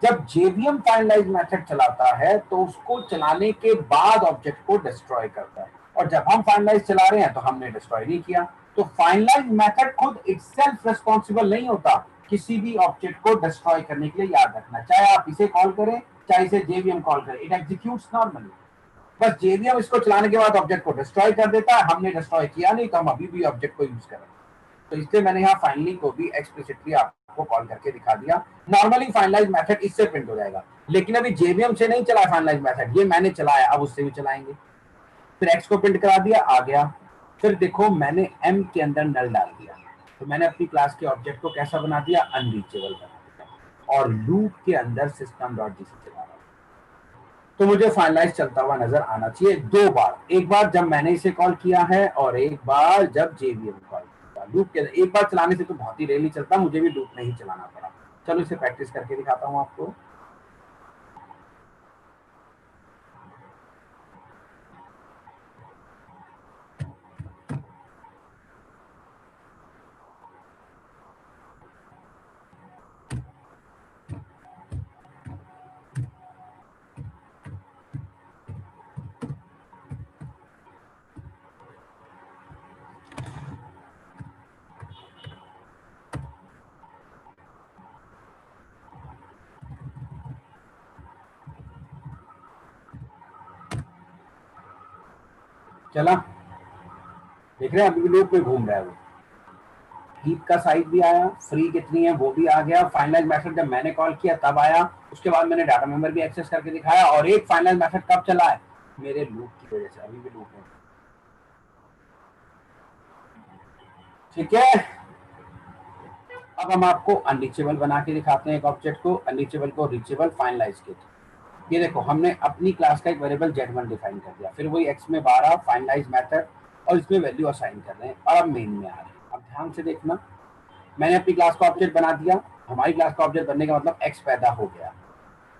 जब जेवीएम फाइनलाइज मेथड चलाता है तो उसको चलाने के बाद ऑब्जेक्ट को डिस्ट्रॉय करता है और जब हम फाइनलाइज चला रहे हैं तो हमने डिस्ट्रॉय नहीं किया। तो फाइनलाइज मेथड खुद इटसेल्फ रिस्पांसिबल नहीं होता किसी भी ऑब्जेक्ट को डिस्ट्रॉय करने के लिए। याद रखना, चाहे आप इसे कॉल करें चाहे इसे जेवीएम कॉल करें, इट एग्जीक्यूट्स नॉर्मली। बस जेवीएम इसको चलाने के बाद ऑब्जेक्ट को डिस्ट्रॉय कर देता है, हमने डिस्ट्रॉय किया नहीं तो हम अभी भी ऑब्जेक्ट को यूज कर रहे हैं। तो इसलिए मैंने यहाँ फाइनली को भी एक्सप्लिसिटली आपको कॉल करके दिखा दिया। नॉर्मली फाइनलाइज मेथड इससे प्रिंट हो जाएगा, लेकिन अभी जेवीएम से नहीं चला फाइनलाइज मेथड, ये मैंने चलाया, अब उससे भी चलाएंगे। फिर एक्स को प्रिंट करा दिया, आ गया। फिर देखो मैंने एम के अंदर नल डाल दिया, तो मैंने अपनी क्लास के ऑब्जेक्ट को कैसा बना दिया, अनरीचेबल बना दिया और लूप के अंदर सिस्टम डॉट जी से चला रहा। तो मुझे फाइनलाइज चलता हुआ नजर आना चाहिए दो बार, एक बार जब मैंने इसे कॉल किया है और एक बार जब जेवीएम कॉल किया। लूप के एक बार चलाने से तो बहुत ही रेयरली चलता, मुझे भी लूप में ही चलाना पड़ा। चलो इसे प्रैक्टिस करके दिखाता हूँ आपको। चला, देख रहे हैं अभी लूप में घूम रहा है वो। हीप का साइज भी आया, फ्री कितनी है वो भी आ गया। फाइनलाइज मेथड जब मैंने कॉल किया तब आया, उसके बाद मैंने डाटा मेंबर भी एक्सेस करके दिखाया। और एक फाइनलाइज मेथड कब चला है, मेरे लूप की वजह से, अभी भी लूप है। ठीक है, अब हम आपको अनरीचेबल बना के दिखाते हैं एक ऑब्जेक्ट को, अनरीचेबल को रीचेबल फाइनलाइज के। ये देखो हमने अपनी क्लास का एक वेरिएबल z1 डिफाइन कर दिया, फिर वही x में 12 फाइनलाइज मेथड और इसमें वैल्यू असाइन कर रहे हैं और अब मेन में आ रहे हैं। अब ध्यान से देखना, मैंने अपनी क्लास का ऑब्जेक्ट बना दिया, हमारी क्लास का ऑब्जेक्ट बनने का मतलब x पैदा हो गया।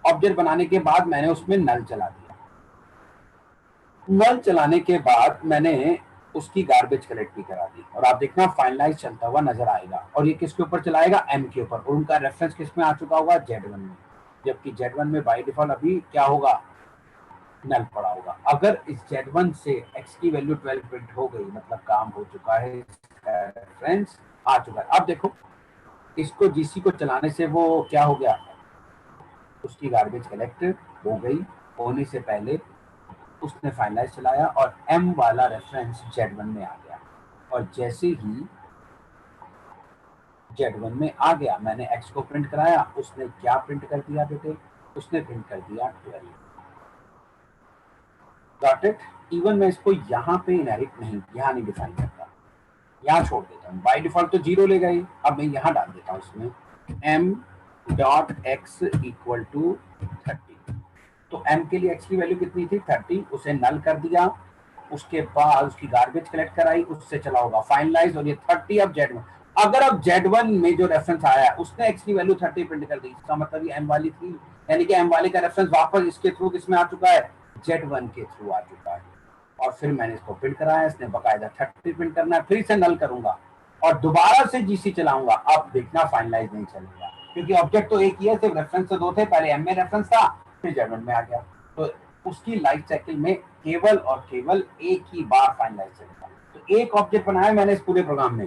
ऑब्जेक्ट बनाने के बाद मैंने उसमें नल चला दिया। नल चलाने के बाद मैंने उसकी गार्बेज कलेक्ट भी करा दी और आप देखना फाइनलाइज चलता हुआ नजर आएगा। और ये किसके ऊपर चलाएगा? एम के ऊपर, और उनका रेफरेंस किस में आ चुका होगा? Z1 में, जबकि Z1 में बाय डिफॉल्ट अभी क्या होगा? नल पड़ा होगा। अगर इस Z1 से x की वैल्यू 12 प्रिंट हो गई, मतलब काम हो चुका है, रेफरेंस आ चुका है। अब देखो इसको जीसी को चलाने से वो क्या हो गया? उसकी गार्बेज कलेक्ट हो गई, होने से पहले उसने फाइनलाइज चलाया और M वाला रेफरेंस Z1 में आ गया। और जैसे ही Z1 में आ गया, मैंने X को प्रिंट कराया, उसने क्या प्रिंट कर दिया बेटे? उसने प्रिंट कर दिया 12। Got it? इवन मैं इसको यहाँ पे इनहेरिट नहीं, यहाँ नहीं डिफाइन करता, यहाँ छोड़ देता हूँ। बाय डिफॉल्ट तो 0 ले गई, अब मैं यहाँ डाल देता हूँ इसमें m dot x equal to 30। तो m के लिए x की वैल्यू कितनी थी? 30। उसे नल कर दिया, उसके बाद उसकी गार्बेज कलेक्ट कराई, उससे चला होगा फाइनलाइज, और ये 30 अब Z1। अगर अब Z1 में जो रेफरेंस आया उसने x की वैल्यू 30 प्रिंट कर दी, इसका मतलब ये m वाली थी, यानी कि m वाले का रेफरेंस वापस इसके थ्रू किसमें आ चुका है? Z1 के थ्रू आ चुका है। और फिर मैंने इसको प्रिंट कराया, इसने बकायदा 30 प्रिंट करना है, फिर इसे नल करूंगा और दोबारा से जीसी चलाऊंगा। अब देखना फाइनलाइज नहीं चलेगा, क्योंकि ऑब्जेक्ट तो एक ही है, सिर्फ रेफरेंस तो दो थे, पहले एम में रेफरेंस था, फिर Z1 में आ गया। तो उसकी लाइफ साइकिल में केवल और केवल एक ही बार फाइनलाइज चलेगा। तो एक ऑब्जेक्ट बनाया मैंने इस पूरे प्रोग्राम में,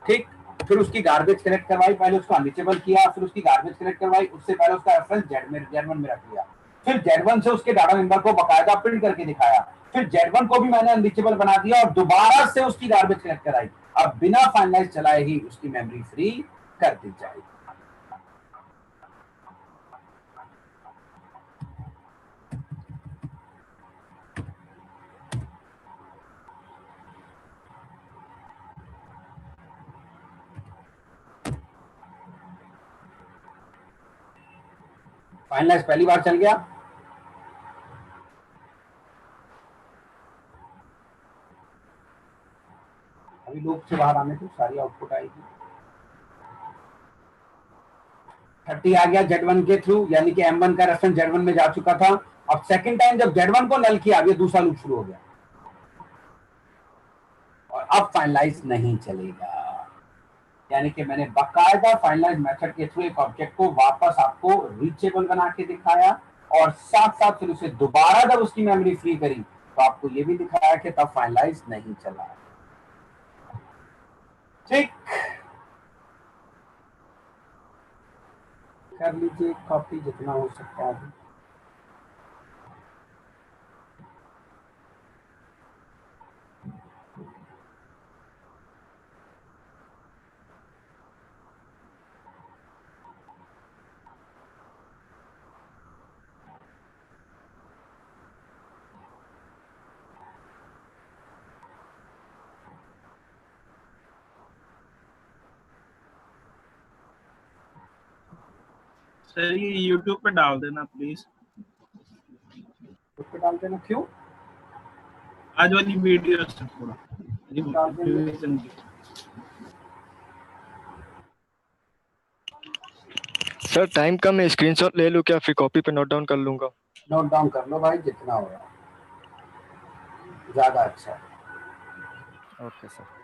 ठीक। फिर उसकी गार्बेज कलेक्ट करवाई, पहले उसको अनरीचेबल किया, फिर उसकी गार्बेज कलेक्ट करवाई, उससे पहले उसका रेफरेंस Z1 में रख लिया, फिर Z1 से उसके डाटा मेंबर को बकायदा प्रिंट करके दिखाया, फिर Z1 को भी मैंने अनरीचेबल बना दिया और दोबारा से उसकी गार्बेज कलेक्ट कराई। अब बिना फाइनलाइज चलाए ही उसकी मेमोरी फ्री कर दी जाएगी। फाइनलाइज पहली बार चल गया, अभी लूप से बाहर आने से सारी आउटपुट आएगी। 30 आ गया Z1 के थ्रू, यानी कि M1 का रेफरेंस Z1 में जा चुका था। अब सेकंड टाइम जब Z1 को नल किया, ये दूसरा लूप शुरू हो गया और अब फाइनलाइज नहीं चलेगा, यानी कि मैंने बकायदा फाइनलाइज मेथड के थ्रू एक ऑब्जेक्ट को वापस आपको रीचेबल बना के दिखाया और साथ साथ फिर उसे दोबारा जब उसकी मेमोरी फ्री करी तो आपको ये भी दिखाया कि तब फाइनलाइज नहीं चला। ठीक, कर लीजिए कॉपी जितना हो सकता है। सर ये YouTube पे डाल देना प्लीज। उस पे डाल देना, क्यों आज वाली वीडियो से थोड़ा डाल देंगे? रिवीजन की। सर टाइम कम है, स्क्रीनशॉट ले लूं क्या, फिर कॉपी पे नोट डाउन कर लूंगा। नोट डाउन कर लो भाई, जितना हो रहा ज्यादा अच्छा है। Okay sir.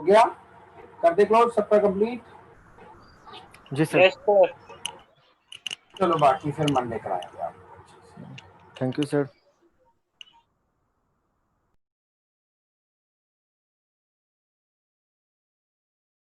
गया? कर दे क्लोज, सबका कंप्लीट? जी सर। चलो बाकी फिर मंडे कराएंगे आप। Thank you sir.